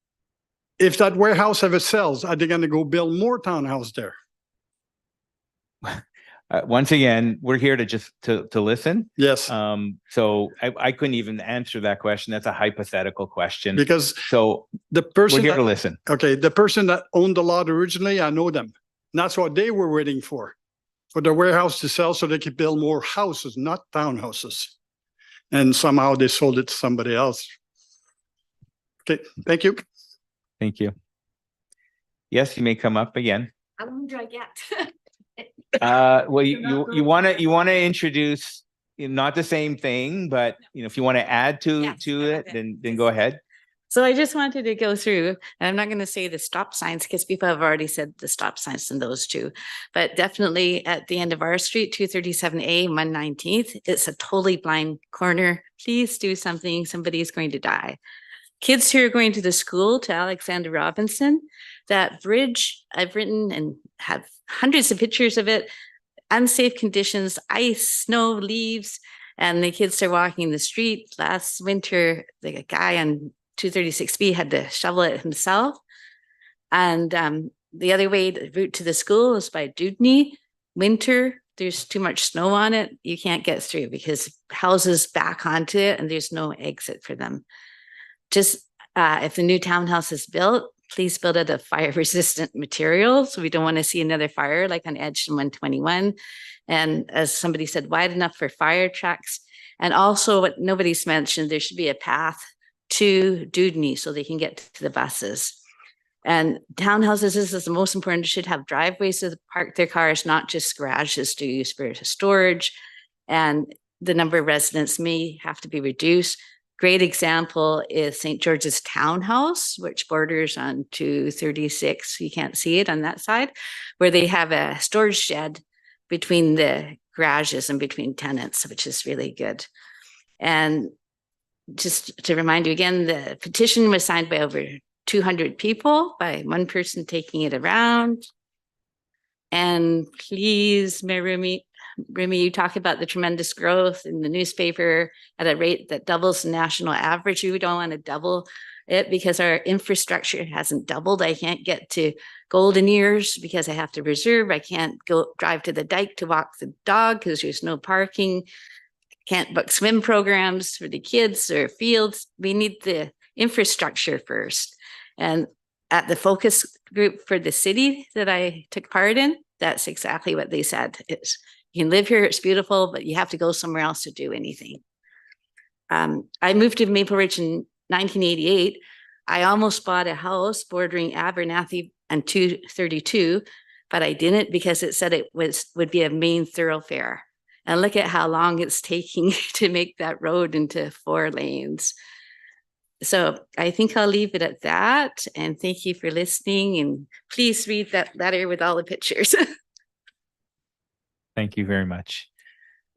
if that warehouse ever sells, are they gonna go build more townhouse there? Once again, we're here to just to listen. Yes, So I couldn't even answer that question. That's a hypothetical question. because So the we're person, here to that- listen. okay, the person that owned the lot originally, I know them. And that's what they were waiting for the warehouse to sell so they could build more houses, not townhouses. And somehow they sold it to somebody else. Okay, thank you. Thank you. Yes, you may come up again. How long do I get? Well, you want to introduce, not the same thing, but if you want to add Yes, to I it, love then go ahead. So I just wanted to go through, and I'm not going to say the stop signs because people have already said the stop signs in those two. But definitely at the end of our street, 237A, 119th, it's a totally blind corner. Please do something. Somebody's going to die. Kids who are going to the school, to Alexander Robinson, that bridge, I've written and have hundreds of pictures of it, unsafe conditions, ice, snow, leaves, and the kids are walking the street. Last winter, like a guy on 236B had to shovel it himself. And the other way, the route to the school is by Dudney. Winter, there's too much snow on it. You can't get through because houses back onto it and there's no exit for them. Just if the new townhouse is built, please build it of fire resistant materials. We don't want to see another fire like on Edgerton 121. And as somebody said, wide enough for fire trucks. And also what nobody's mentioned, there should be a path to Dudney so they can get to the buses. And townhouses, this is the most important, should have driveways to park their cars, not just garages to use for storage. And the number of residents may have to be reduced. Great example is St. George's Townhouse, which borders on 236. You can't see it on that side, where they have a storage shed between the garages and between tenants, which is really good. And just to remind you again, the petition was signed by over 200 people, by one person taking it around. And please, Mayor Remy, you talk about the tremendous growth in the newspaper at a rate that doubles the national average. We don't want to double it because our infrastructure hasn't doubled. I can't get to Golden Ears because I have to reserve. I can't go drive to the dike to walk the dog because there's no parking. Can't book swim programs for the kids or fields. We need the infrastructure first. And at the focus group for the city that I took part in, that's exactly what they said. It's, you can live here, it's beautiful, but you have to go somewhere else to do anything. I moved to Maple Ridge in 1988. I almost bought a house bordering Abernathy and 232, but I didn't because it said it would be a main thoroughfare. And look at how long it's taking to make that road into 4 lanes. So I think I'll leave it at that. And thank you for listening. And please read that letter with all the pictures. Thank you very much.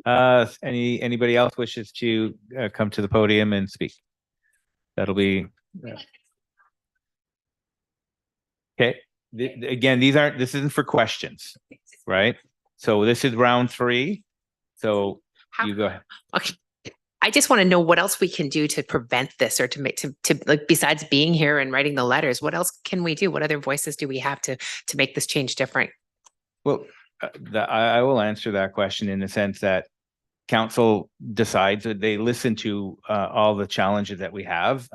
Anybody else wishes to come to the podium and speak? That'll be. Okay. Again, this isn't for questions, right? So this is round 3. So you go ahead. Okay. I just want to know what else we can do to prevent this or to make to like, besides being here and writing the letters, what else can we do? What other voices do we have to make this change different? Well, I will answer that question in the sense that council decides that they listen to all the challenges that we have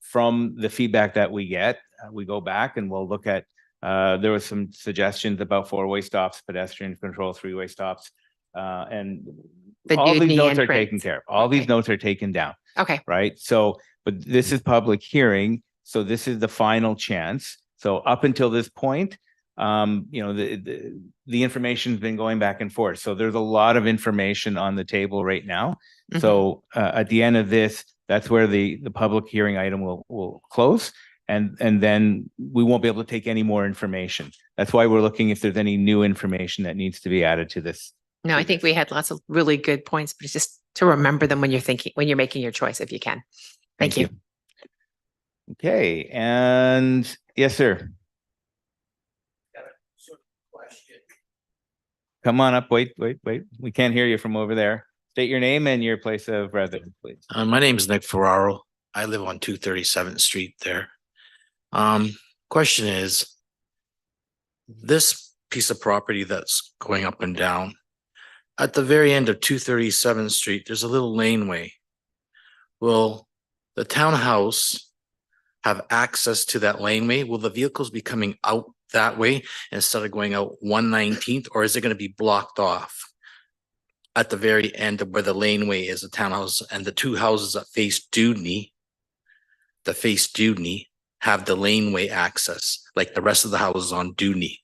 from the feedback that we get. We go back and we'll look at, there was some suggestions about 4-way stops, pedestrian control, 3-way stops, and all these notes are taken care of. All these notes are taken down. Okay. Right. So, but this is public hearing. So this is the final chance. So up until this point, the information's been going back and forth. So there's a lot of information on the table right now. Mm-hmm. So at the end of this, that's where the public hearing item will close. And then we won't be able to take any more information. That's why we're looking if there's any new information that needs to be added to this. No, I think we had lots of really good points, but it's just to remember them when you're making your choice, if you can. Thank you. Okay. And yes, sir. Come on up. Wait. We can't hear you from over there. State your name and your place of residence, please. My name is Nick Ferraro. I live on 237th Street there. Question is, this piece of property that's going up and down, at the very end of 237th Street, there's a little laneway. Will the townhouse have access to that laneway? Will the vehicles be coming out that way instead of going out 119th, or is it going to be blocked off at the very end of where the laneway is, the townhouse, and the 2 houses that face Dudney, have the laneway access like the rest of the houses on Dudney?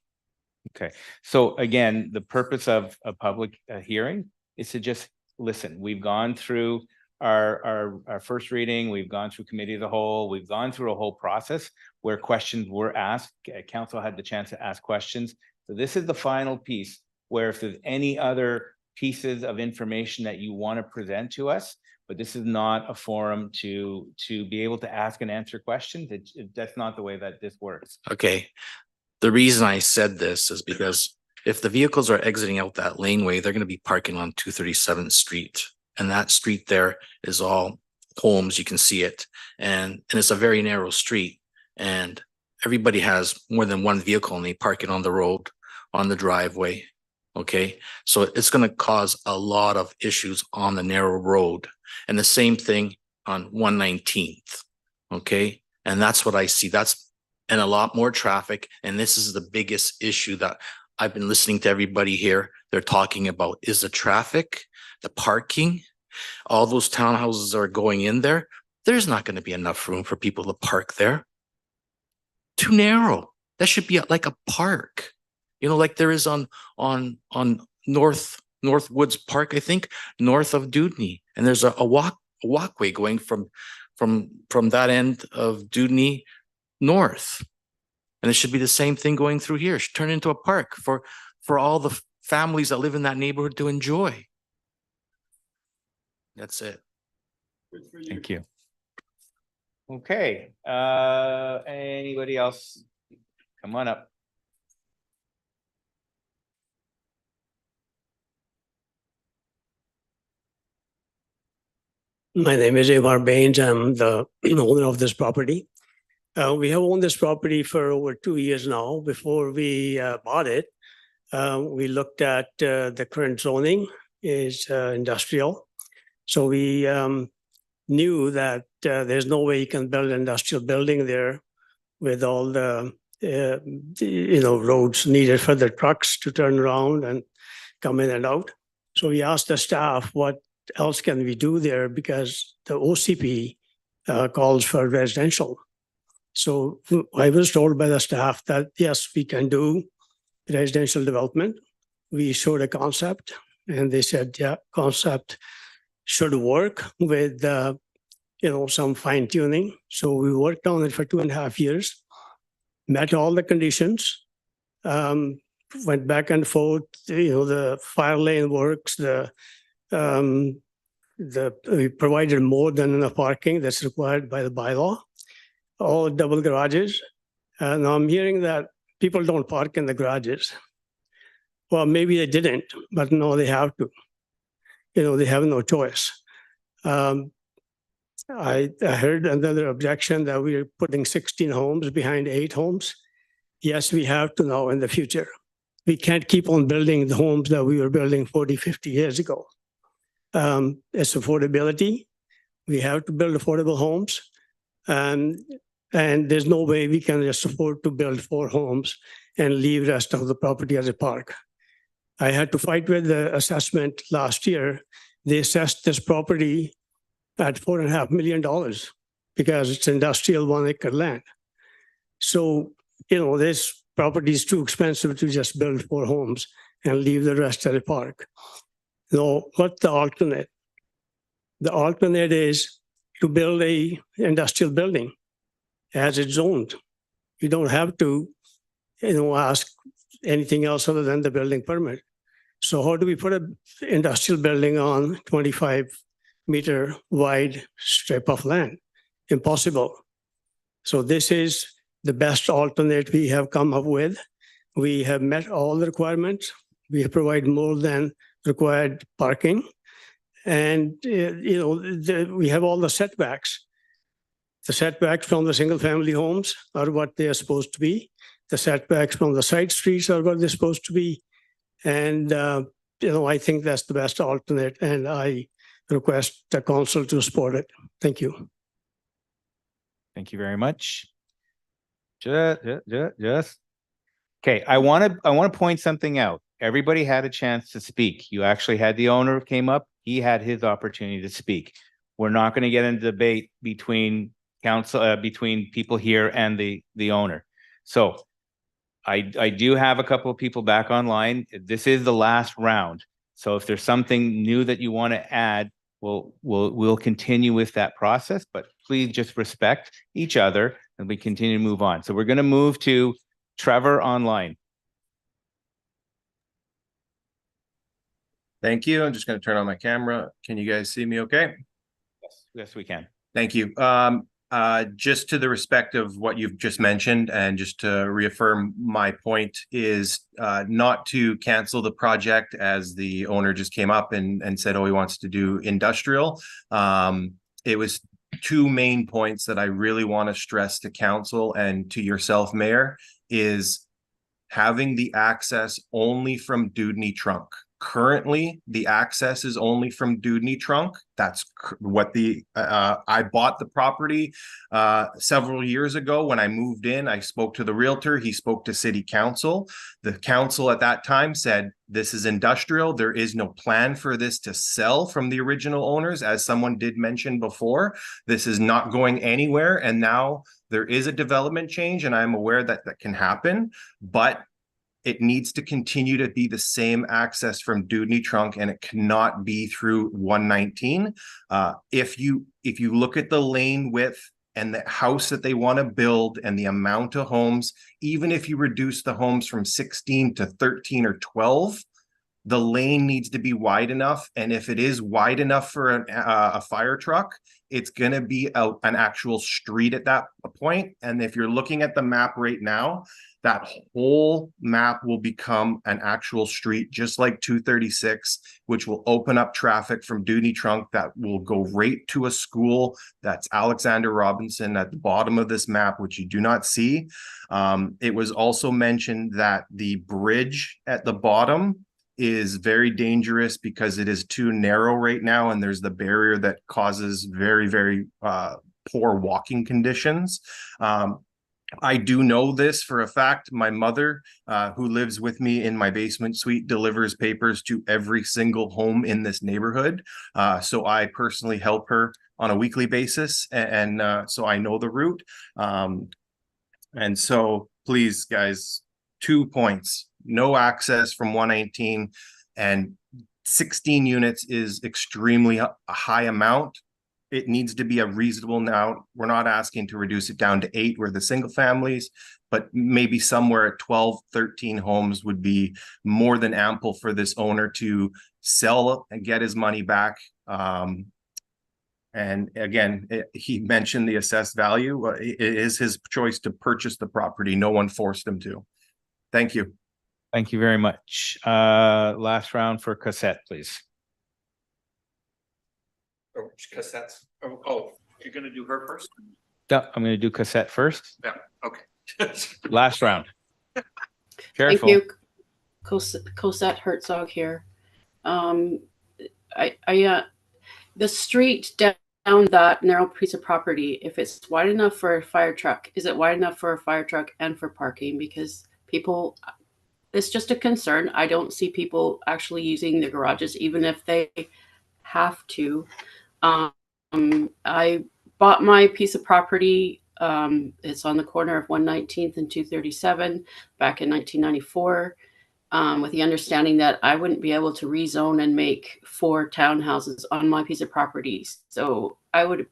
Okay, so again, the purpose of a public hearing is to just listen. We've gone through our first reading, we've gone through committee of the whole, we've gone through a whole process where questions were asked. Council had the chance to ask questions. So this is the final piece where if there's any other pieces of information that you want to present to us, but this is not a forum to be able to ask and answer questions. That's not the way that this works. Okay. The reason I said this is because if the vehicles are exiting out that laneway, they're going to be parking on 237th Street. And that street there is all homes. You can see it. And it's a very narrow street. And everybody has more than one vehicle and they park it on the road, on the driveway. Okay. So it's going to cause a lot of issues on the narrow road. And the same thing on 119th. Okay. And that's what I see. And a lot more traffic. And this is the biggest issue that I've been listening to everybody here. They're talking about is the traffic, the parking, all those townhouses are going in there. There's not going to be enough room for people to park there. Too narrow. That should be like a park, you know, like there is on Northwoods Park, I think, north of Dudney. And there's a walkway going from that end of Dudney north. And it should be the same thing going through here. It should turn into a park for all the families that live in that neighborhood to enjoy. That's it. Thank you. Okay, anybody else? Come on up. My name is Evar Baines. I'm the owner of this property. We have owned this property for over 2 years now. Before we bought it, we looked at the current zoning is industrial. So we knew that there's no way you can build an industrial building there with all the roads needed for the trucks to turn around and come in and out. So we asked the staff, what else can we do there? Because the OCP calls for residential. So I was told by the staff that, yes, we can do residential development. We showed a concept and they said, yeah, concept should work with, some fine tuning. So we worked on it for 2.5 years, met all the conditions, went back and forth, the fire lane works, we provided more than enough parking that's required by the bylaw, all double garages. And I'm hearing that people don't park in the garages. Well, maybe they didn't, but no, they have to. They have no choice. I heard another objection that we're putting 16 homes behind 8 homes. Yes, we have to now in the future. We can't keep on building the homes that we were building 40, 50 years ago. It's affordability. We have to build affordable homes. And there's no way we can just afford to build 4 homes and leave the rest of the property as a park. I had to fight with the assessment last year. They assessed this property at $4.5 million because it's industrial 1-acre land. So, this property is too expensive to just build 4 homes and leave the rest at a park. No, what's the alternate? The alternate is to build a industrial building as it's zoned. You don't have to, ask anything else other than the building permit. So how do we put an industrial building on 25-meter wide strip of land? Impossible. So this is the best alternate we have come up with. We have met all the requirements. We have provided more than required parking. And, we have all the setbacks. The setbacks from the single-family homes are what they are supposed to be. The setbacks from the side streets are what they're supposed to be. And, I think that's the best alternate. And I request the council to support it. Thank you. Thank you very much. Just. Okay, I want to point something out. Everybody had a chance to speak. You actually had the owner came up. He had his opportunity to speak. We're not going to get into debate between council, between people here and the owner. So I do have a couple of people back online. This is the last round. So if there's something new that you want to add, we'll continue with that process, but please just respect each other and we continue to move on. So we're going to move to Trevor online. Thank you. I'm just going to turn on my camera. Can you guys see me okay? Yes, we can. Thank you. Just to the respect of what you've just mentioned, and just to reaffirm my point is not to cancel the project, as the owner just came up and said, oh, he wants to do industrial. It was two main points that I really want to stress to council and to yourself, Mayor, is having the access only from Dewdney Trunk. Currently, the access is only from Dewdney Trunk. That's what I bought the property several years ago. When I moved in, I spoke to the realtor. He spoke to city council. The council at that time said, this is industrial. There is no plan for this to sell from the original owners. As someone did mention before, this is not going anywhere. And now there is a development change, and I'm aware that that can happen, but it needs to continue to be the same access from Dewdney Trunk, and it cannot be through 119. If you look at the lane width and the house that they want to build and the amount of homes, even if you reduce the homes from 16 to 13 or 12, the lane needs to be wide enough. And if it is wide enough for a fire truck, it's going to be an actual street at that point. And if you're looking at the map right now, that whole map will become an actual street, just like 236, which will open up traffic from Dewdney Trunk that will go right to a school. That's Alexander Robinson at the bottom of this map, which you do not see. It was also mentioned that the bridge at the bottom is very dangerous because it is too narrow right now, and there's the barrier that causes very, very poor walking conditions. I do know this for a fact. My mother, who lives with me in my basement suite, delivers papers to every single home in this neighborhood. So I personally help her on a weekly basis, and so I know the route. And so please, guys, 2 points. No access from 119, and 16 units is extremely a high amount. It needs to be a reasonable amount. We're not asking to reduce it down to 8 where the single families, but maybe somewhere at 12, 13 homes would be more than ample for this owner to sell and get his money back. And again, he mentioned the assessed value. It is his choice to purchase the property. No one forced him to. Thank you. Thank you very much. Last round for Cassette, please. Oh, Cassette's. Oh, you're gonna do her first? No, I'm going to do Cassette first. Yeah, okay. Last round. Thank Careful. you. Cosette Herzog here. The street down that narrow piece of property, if it's wide enough for a fire truck, is it wide enough for a fire truck and for parking? Because people, it's just a concern. I don't see people actually using the garages, even if they have to. I bought my piece of property. It's on the corner of 119th and 237 back in 1994, with the understanding that I wouldn't be able to rezone and make 4 townhouses on my piece of property. So I would,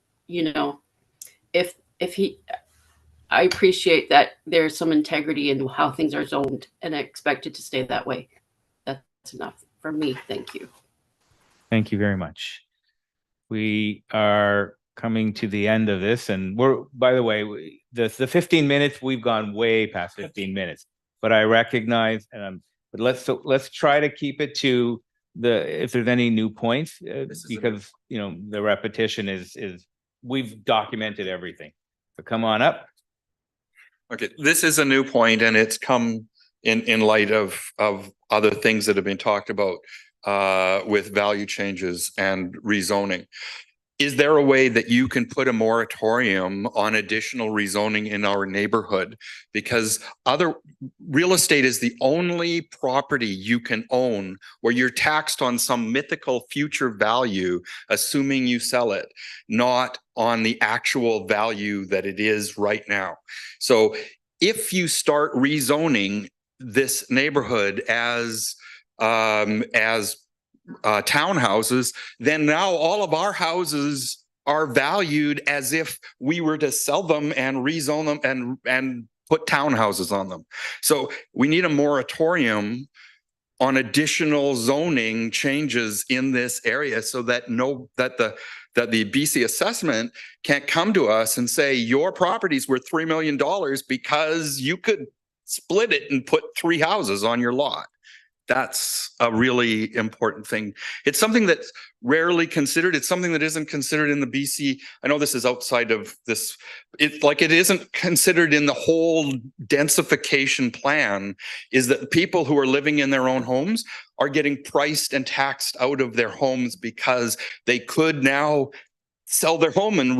I appreciate that there's some integrity in how things are zoned, and I expect it to stay that way. That's enough for me. Thank you. Thank you very much. We are coming to the end of this, and we're, by the way, the 15 minutes, we've gone way past 15 minutes, but I recognize, but let's try to keep it to if there's any new points, because, the repetition is we've documented everything. So come on up. Okay, this is a new point, and it's come in light of other things that have been talked about with value changes and rezoning. Is there a way that you can put a moratorium on additional rezoning in our neighborhood? Because other real estate is the only property you can own where you're taxed on some mythical future value, assuming you sell it, not on the actual value that it is right now. So if you start rezoning this neighborhood as townhouses, then now all of our houses are valued as if we were to sell them and rezone them and put townhouses on them. So we need a moratorium on additional zoning changes in this area so that the BC assessment can't come to us and say your property's worth $3 million because you could split it and put 3 houses on your lot. That's a really important thing. It's something that's rarely considered. It's something that isn't considered in the BC. I know this is outside of this. It isn't considered in the whole densification plan, is that people who are living in their own homes are getting priced and taxed out of their homes because they could now sell their home and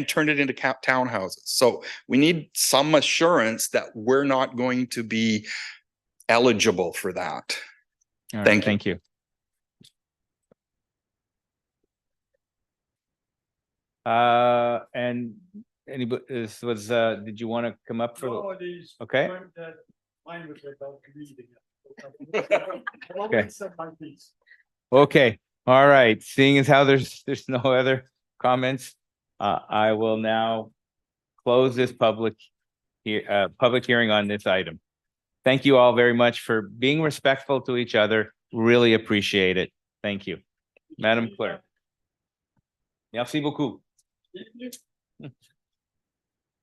turn it into townhouses. So we need some assurance that we're not going to be eligible for that. All right, Thank you. Thank you. And anybody, did you want to come up for? Okay. Okay. Okay, all right. Seeing as how there's no other comments, I will now close this public hearing on this item. Thank you all very much for being respectful to each other. Really appreciate it. Thank you. Madam Clerk. Merci beaucoup.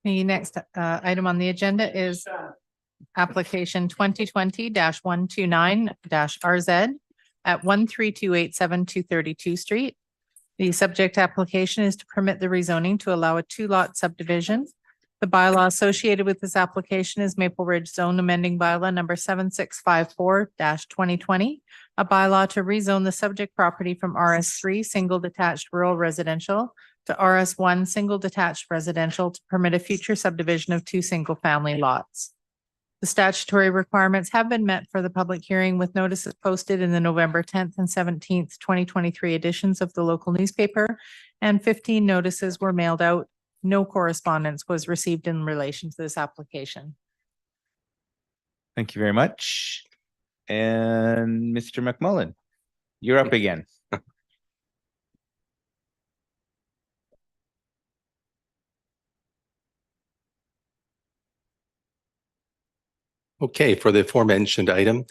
The next item on the agenda is application 2020-129-RZ at 13287 232 Street. The subject application is to permit the rezoning to allow a 2-lot subdivision. The bylaw associated with this application is Maple Ridge Zone Amending Bylaw number 7654-2020, a bylaw to rezone the subject property from RS3 Single Detached Rural Residential to RS1 Single Detached Residential to permit a future subdivision of 2 single-family lots. The statutory requirements have been met for the public hearing with notices posted in the November 10th and 17th, 2023 editions of the local newspaper, and 15 notices were mailed out. No correspondence was received in relation to this application. Thank you very much. And Mr. McMullen, you're up again. Okay, for the aforementioned item,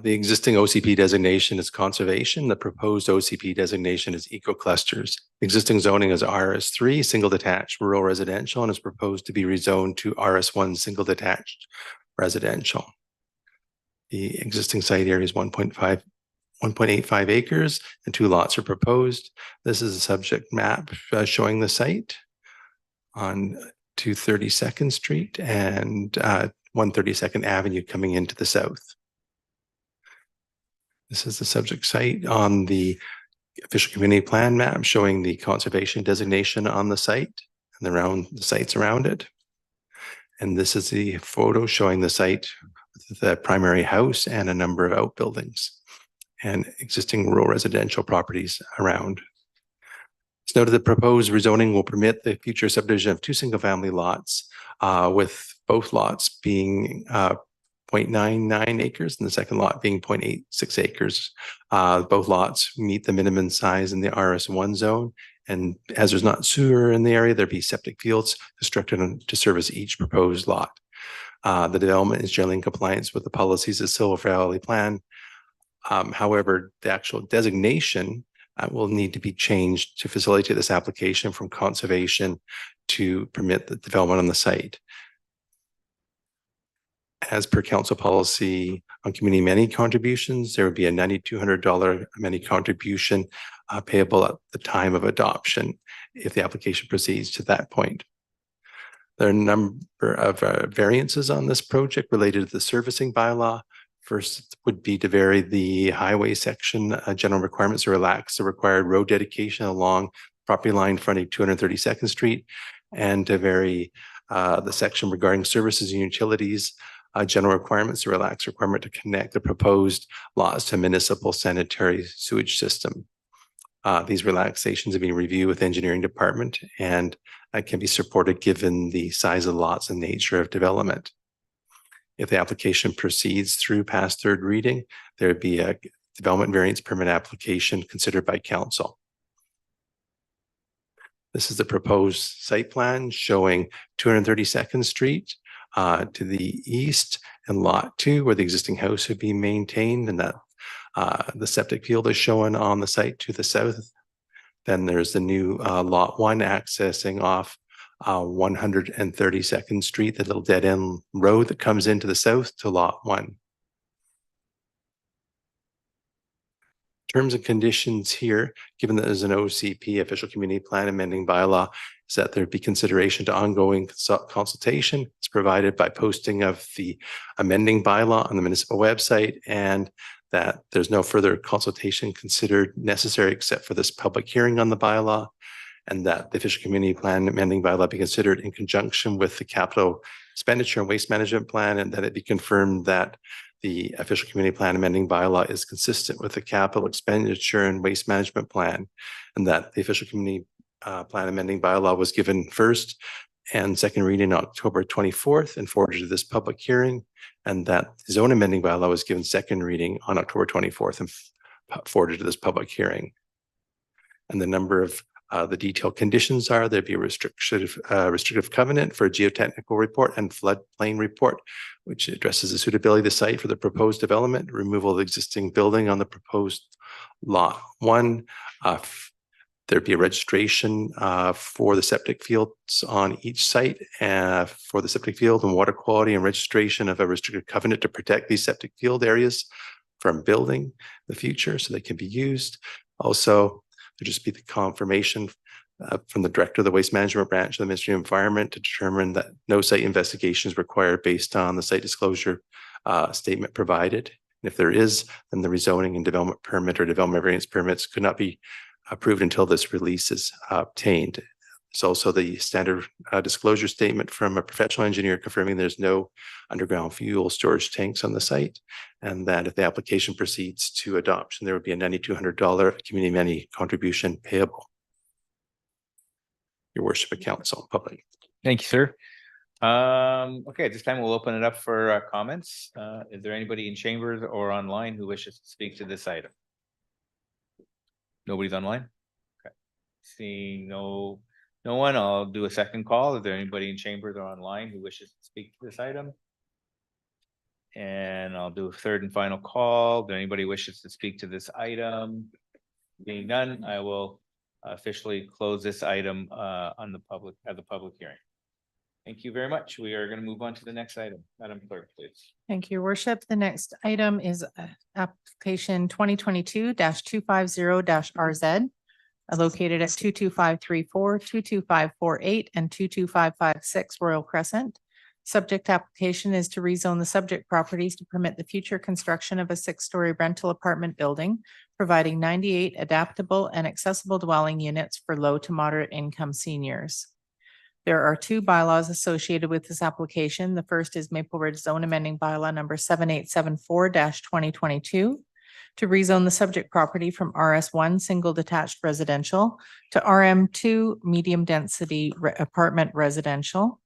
the existing OCP designation is conservation. The proposed OCP designation is eco-clusters. Existing zoning is RS3, single detached rural residential, and is proposed to be rezoned to RS1, single detached residential. The existing site area is 1.85 acres and 2 lots are proposed. This is a subject map showing the site on 232nd Street and 132nd Avenue coming into the south. This is the subject site on the official community plan map showing the conservation designation on the site and the sites around it. And this is the photo showing the site with the primary house and a number of outbuildings and existing rural residential properties around. It's noted that proposed rezoning will permit the future subdivision of 2 single-family lots, with both lots being 0.99 acres and the second lot being 0.86 acres. Both lots meet the minimum size in the RS1 zone. And as there's not sewer in the area, there'd be septic fields constructed to service each proposed lot. The development is generally in compliance with the policies of Silver Valley Plan. However, the actual designation will need to be changed to facilitate this application from conservation to permit the development on the site. As per council policy on community amenity contributions, there would be a $9,200 amenity contribution payable at the time of adoption if the application proceeds to that point. There are a number of variances on this project related to the servicing bylaw. First would be to vary the highway section general requirements to relax the required road dedication along property line fronting 232nd Street, and to vary the section regarding services and utilities general requirements to relax requirement to connect the proposed lots to municipal sanitary sewage system. These relaxations have been reviewed with engineering department, and that can be supported given the size of lots and nature of development. If the application proceeds through past third reading, there would be a development variance permit application considered by council. This is the proposed site plan showing 232nd Street to the east and Lot 2 where the existing house would be maintained, and that the septic field is shown on the site to the south. Then there's the new Lot 1 accessing off 132nd Street, the little dead end road that comes into the south to Lot 1. Terms and conditions here, given that there's an OCP, official community plan amending bylaw, is that there be consideration to ongoing consultation. It's provided by posting of the amending bylaw on the municipal website, and that there's no further consultation considered necessary except for this public hearing on the bylaw, and that the official community plan amending bylaw be considered in conjunction with the capital expenditure and waste management plan, and that it be confirmed that the official community plan amending bylaw is consistent with the capital expenditure and waste management plan, and that the official community plan amending bylaw was given first and second reading on October 24th and forwarded to this public hearing, and that the zone amending bylaw was given second reading on October 24th and forwarded to this public hearing. And the number of the detailed conditions are there'd be a restrictive covenant for a geotechnical report and floodplain report, which addresses the suitability of the site for the proposed development, removal of the existing building on the proposed Lot 1. There'd be a registration for the septic fields on each site for the septic field and water quality, and registration of a restricted covenant to protect these septic field areas from building in the future so they can be used. Also, there'd just be the confirmation from the director of the waste management branch of the Ministry of Environment to determine that no site investigation is required based on the site disclosure statement provided. And if there is, then the rezoning and development permit or development variance permits could not be approved until this release is obtained. There's also the standard disclosure statement from a professional engineer confirming there's no underground fuel storage tanks on the site, and that if the application proceeds to adoption, there would be a $9,200 community money contribution payable. Your worship of council, public. Thank you, sir. Okay, at this time we'll open it up for comments. Is there anybody in chambers or online who wishes to speak to this item? Nobody's online? Okay. Seeing no one, I'll do a second call. Is there anybody in chambers or online who wishes to speak to this item? And I'll do a third and final call. Is there anybody who wishes to speak to this item? Being none, I will officially close this item on the public hearing. Thank you very much. We are going to move on to the next item. Madam Clerk, please. Thank you, Your Worship. The next item is application 2022-250-RZ, located at 22534, 22548, and 22556 Royal Crescent. Subject application is to rezone the subject properties to permit the future construction of a 6-story rental apartment building, providing 98 adaptable and accessible dwelling units for low to moderate income seniors. There are 2 bylaws associated with this application. The first is Maple Ridge Zone Amending Bylaw number 7874-2022 to rezone the subject property from RS1 Single Detached Residential to RM2 Medium Density Apartment Residential.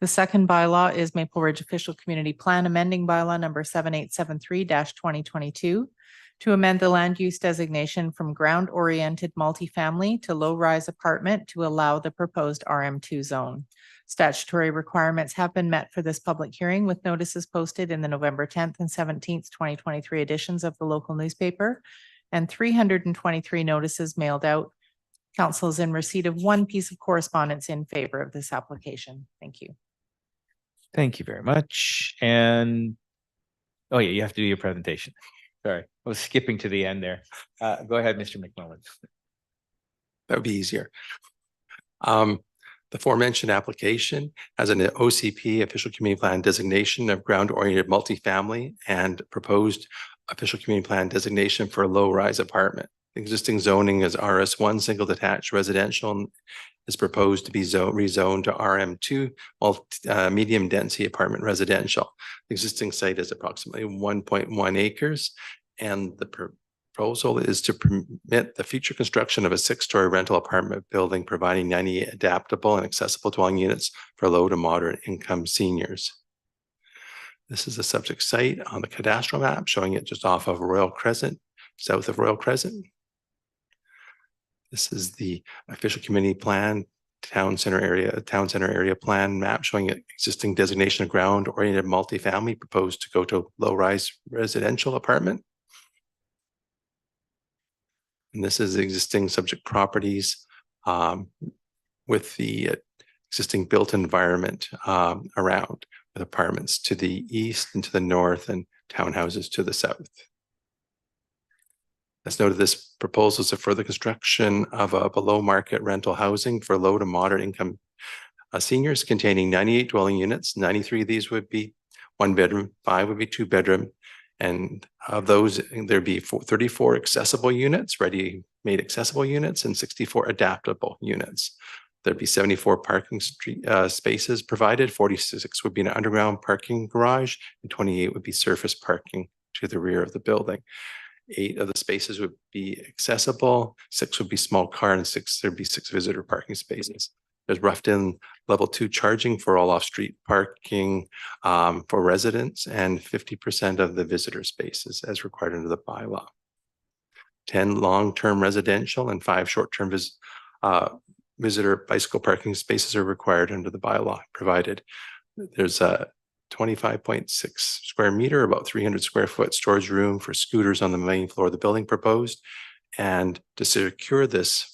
The second bylaw is Maple Ridge Official Community Plan Amending Bylaw number 7873-2022 to amend the land use designation from ground-oriented multifamily to low-rise apartment to allow the proposed RM2 zone. Statutory requirements have been met for this public hearing, with notices posted in the November 10th and 17th, 2023 editions of the local newspaper, and 323 notices mailed out. Council is in receipt of 1 piece of correspondence in favor of this application. Thank you. Thank you very much. And, oh yeah, you have to do your presentation. Sorry, I was skipping to the end there. Go ahead, Mr. McMillan. That would be easier. The aforementioned application has an OCP, official community plan designation of ground-oriented multifamily, and proposed official community plan designation for a low-rise apartment. Existing zoning is RS1 single detached residential and is proposed to be rezoned to RM2 medium density apartment residential. The existing site is approximately 1.1 acres, and the proposal is to permit the future construction of a 6-story rental apartment building, providing 98 adaptable and accessible dwelling units for low to moderate income seniors. This is a subject site on the cadastral map, showing it just off of Royal Crescent, south of Royal Crescent. This is the official community plan, town center area plan map, showing it existing designation of ground oriented multifamily proposed to go to low-rise residential apartment. And this is existing subject properties with the existing built environment around, with apartments to the east and to the north and townhouses to the south. As noted, this proposal is a further construction of a below market rental housing for low to moderate income seniors, containing 98 dwelling units. 93 of these would be 1 bedroom, 5 would be 2 bedroom. And of those, there'd be 34 accessible units, ready-made accessible units, and 64 adaptable units. There'd be 74 parking spaces provided. 46 would be an underground parking garage, and 28 would be surface parking to the rear of the building. 8 of the spaces would be accessible, 6 would be small car, and there'd be 6 visitor parking spaces. There's roughed-in level 2 charging for all off-street parking for residents, and 50% of the visitor spaces as required under the bylaw. 10 long-term residential and 5 short-term visitor bicycle parking spaces are required under the bylaw provided. There's a 25.6 square meter, about 300 square foot storage room for scooters on the main floor of the building proposed. And to secure this,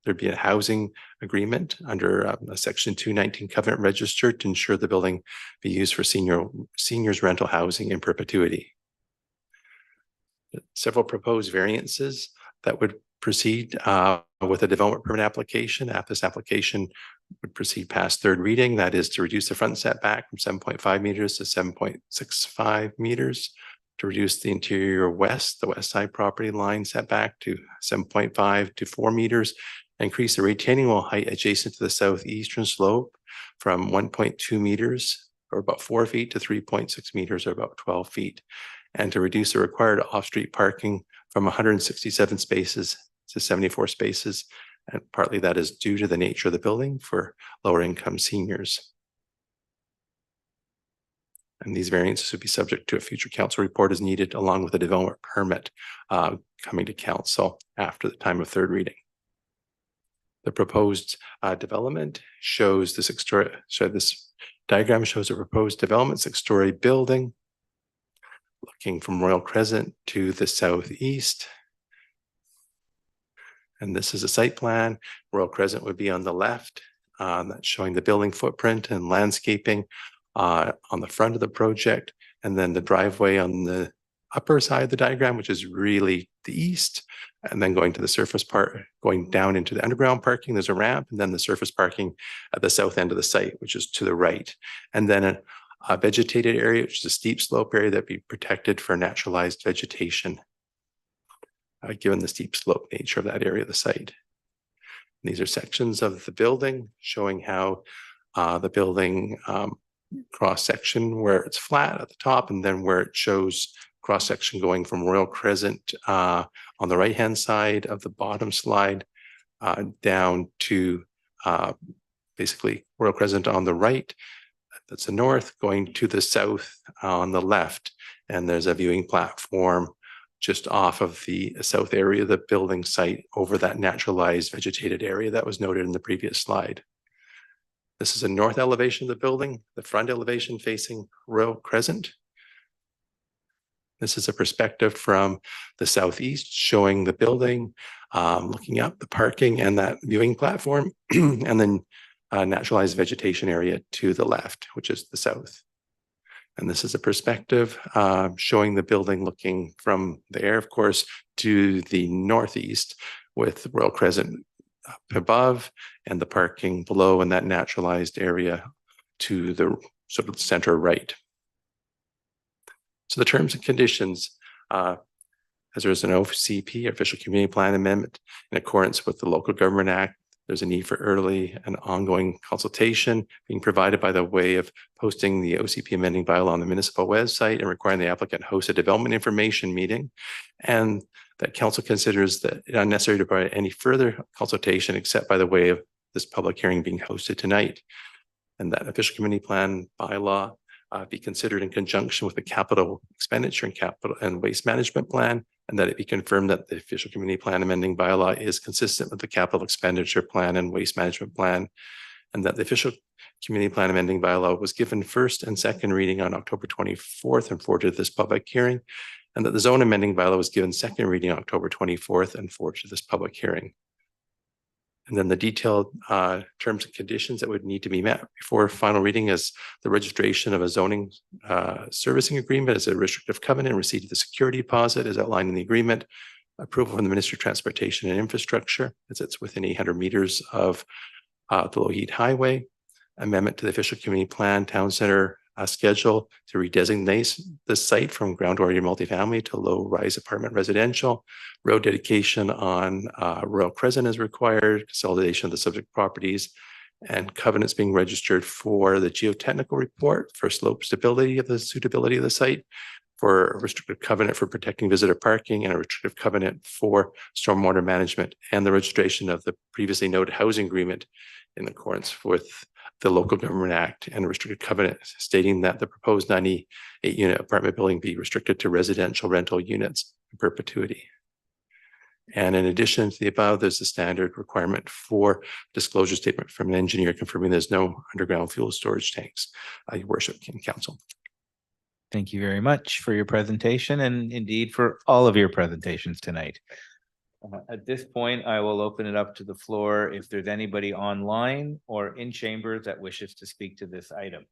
there'd be a housing agreement under a section 219 covenant register to ensure the building be used for seniors rental housing in perpetuity. Several proposed variances that would proceed with a development permit application. After this application would proceed past 3rd reading, that is to reduce the front setback from 7.5 meters to 7.65 meters, to reduce the interior west, the west side property line setback to 7.5 to 4 meters, increase the retaining wall height adjacent to the southeastern slope from 1.2 meters or about 4 feet to 3.6 meters or about 12 feet, and to reduce the required off-street parking from 167 spaces to 74 spaces. And partly that is due to the nature of the building for lower income seniors. And these variances would be subject to a future council report as needed, along with a development permit coming to council after the time of 3rd reading. The proposed development shows the 6-story, so this diagram shows a proposed development 6-story building looking from Royal Crescent to the southeast. And this is a site plan. Royal Crescent would be on the left. That's showing the building footprint and landscaping on the front of the project. And then the driveway on the upper side of the diagram, which is really the east. And then going to the surface part, going down into the underground parking, there's a ramp, and then the surface parking at the south end of the site, which is to the right. And then a vegetated area, which is a steep slope area that be protected for naturalized vegetation, given the steep slope nature of that area of the site. And these are sections of the building showing how the building cross-section where it's flat at the top, and then where it shows cross-section going from Royal Crescent on the right-hand side of the bottom slide down to basically Royal Crescent on the right. That's the north, going to the south on the left. And there's a viewing platform just off of the south area of the building site over that naturalized vegetated area that was noted in the previous slide. This is a north elevation of the building, the front elevation facing Royal Crescent. This is a perspective from the southeast showing the building, looking up the parking and that viewing platform, and then naturalized vegetation area to the left, which is the south. And this is a perspective showing the building looking from there, of course, to the northeast with Royal Crescent up above and the parking below and that naturalized area to the sort of center right. So the terms and conditions, as there's an OCP, Official Community Plan Amendment, in accordance with the Local Government Act, there's a need for early and ongoing consultation being provided by the way of posting the OCP amending bylaw on the municipal website and requiring the applicant host a development information meeting. And that council considers that it unnecessary to provide any further consultation except by the way of this public hearing being hosted tonight. And that official community plan bylaw be considered in conjunction with the capital expenditure and capital and waste management plan, and that it be confirmed that the official community plan amending bylaw is consistent with the capital expenditure plan and waste management plan, and that the official community plan amending bylaw was given first and second reading on October 24th and forwarded to this public hearing, and that the zone amending bylaw was given second reading on October 24th and forwarded to this public hearing. And then the detailed terms and conditions that would need to be met before final reading is the registration of a zoning servicing agreement as a restrictive covenant, receipt of the security deposit as outlined in the agreement, approval from the Ministry of Transportation and Infrastructure as it's within 800 meters of the Lougheed Highway, amendment to the official community plan, town center schedule to redesignate the site from ground-oriented multifamily to low-rise apartment residential, road dedication on Royal Crescent is required, consolidation of the subject properties, and covenants being registered for the geotechnical report for slope stability of the suitability of the site, for a restrictive covenant for protecting visitor parking, and a restrictive covenant for stormwater management, and the registration of the previously noted housing agreement in accordance with the Local Government Act, and a restricted covenant stating that the proposed 98-unit apartment building be restricted to residential rental units in perpetuity. And in addition to the above, there's a standard requirement for disclosure statement from an engineer confirming there's no underground fuel storage tanks. Your worship, King Council. Thank you very much for your presentation and indeed for all of your presentations tonight. At this point, I will open it up to the floor if there's anybody online or in chambers that wishes to speak to this item.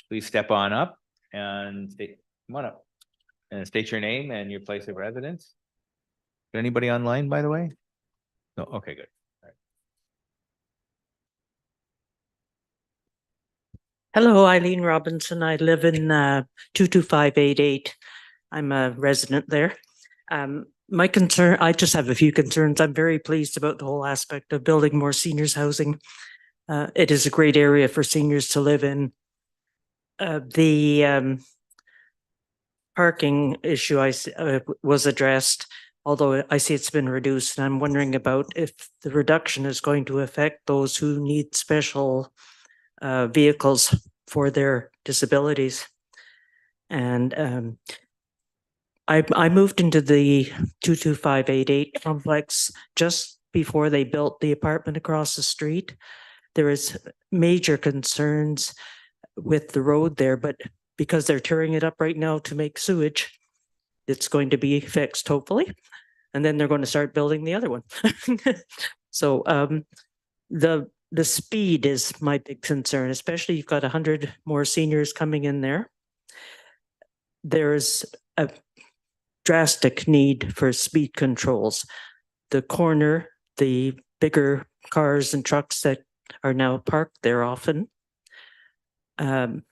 Please step on up and come on up and state your name and your place of residence. Anybody online, by the way? No, okay, good. All right. Hello, Eileen Robinson. I live in 22588. I'm a resident there. My concern, I just have a few concerns. I'm very pleased about the whole aspect of building more seniors housing. It is a great area for seniors to live in. The parking issue was addressed, although I see it's been reduced. And I'm wondering about if the reduction is going to affect those who need special vehicles for their disabilities. And I moved into the 22588 complex just before they built the apartment across the street. There is major concerns with the road there, but because they're tearing it up right now to make sewage, it's going to be fixed, hopefully. And then they're going to start building the other one. So the speed is my big concern, especially you've got 100 more seniors coming in there. There's a drastic need for speed controls. The corner, the bigger cars and trucks that are now parked there often, and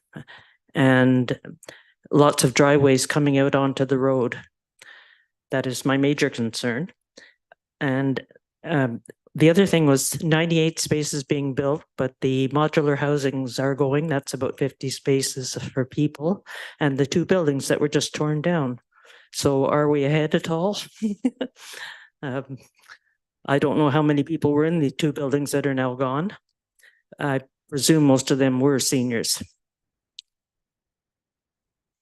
lots of driveways coming out onto the road. That is my major concern. And the other thing was 98 spaces being built, but the modular housings are going. That's about 50 spaces for people, and the two buildings that were just torn down. So are we ahead at all? I don't know how many people were in the two buildings that are now gone. I presume most of them were seniors.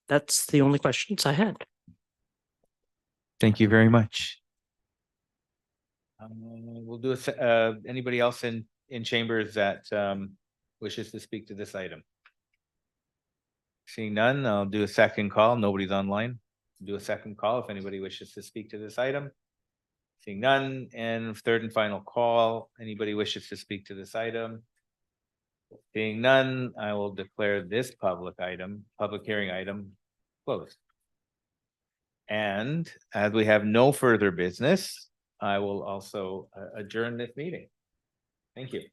That's the only questions I had. Thank you very much. We'll do anybody else in chambers that wishes to speak to this item? Seeing none, I'll do a second call. Nobody's online. Do a second call if anybody wishes to speak to this item. Seeing none, and third and final call, anybody wishes to speak to this item? Seeing none, I will declare this public hearing item closed. And as we have no further business, I will also adjourn this meeting. Thank you.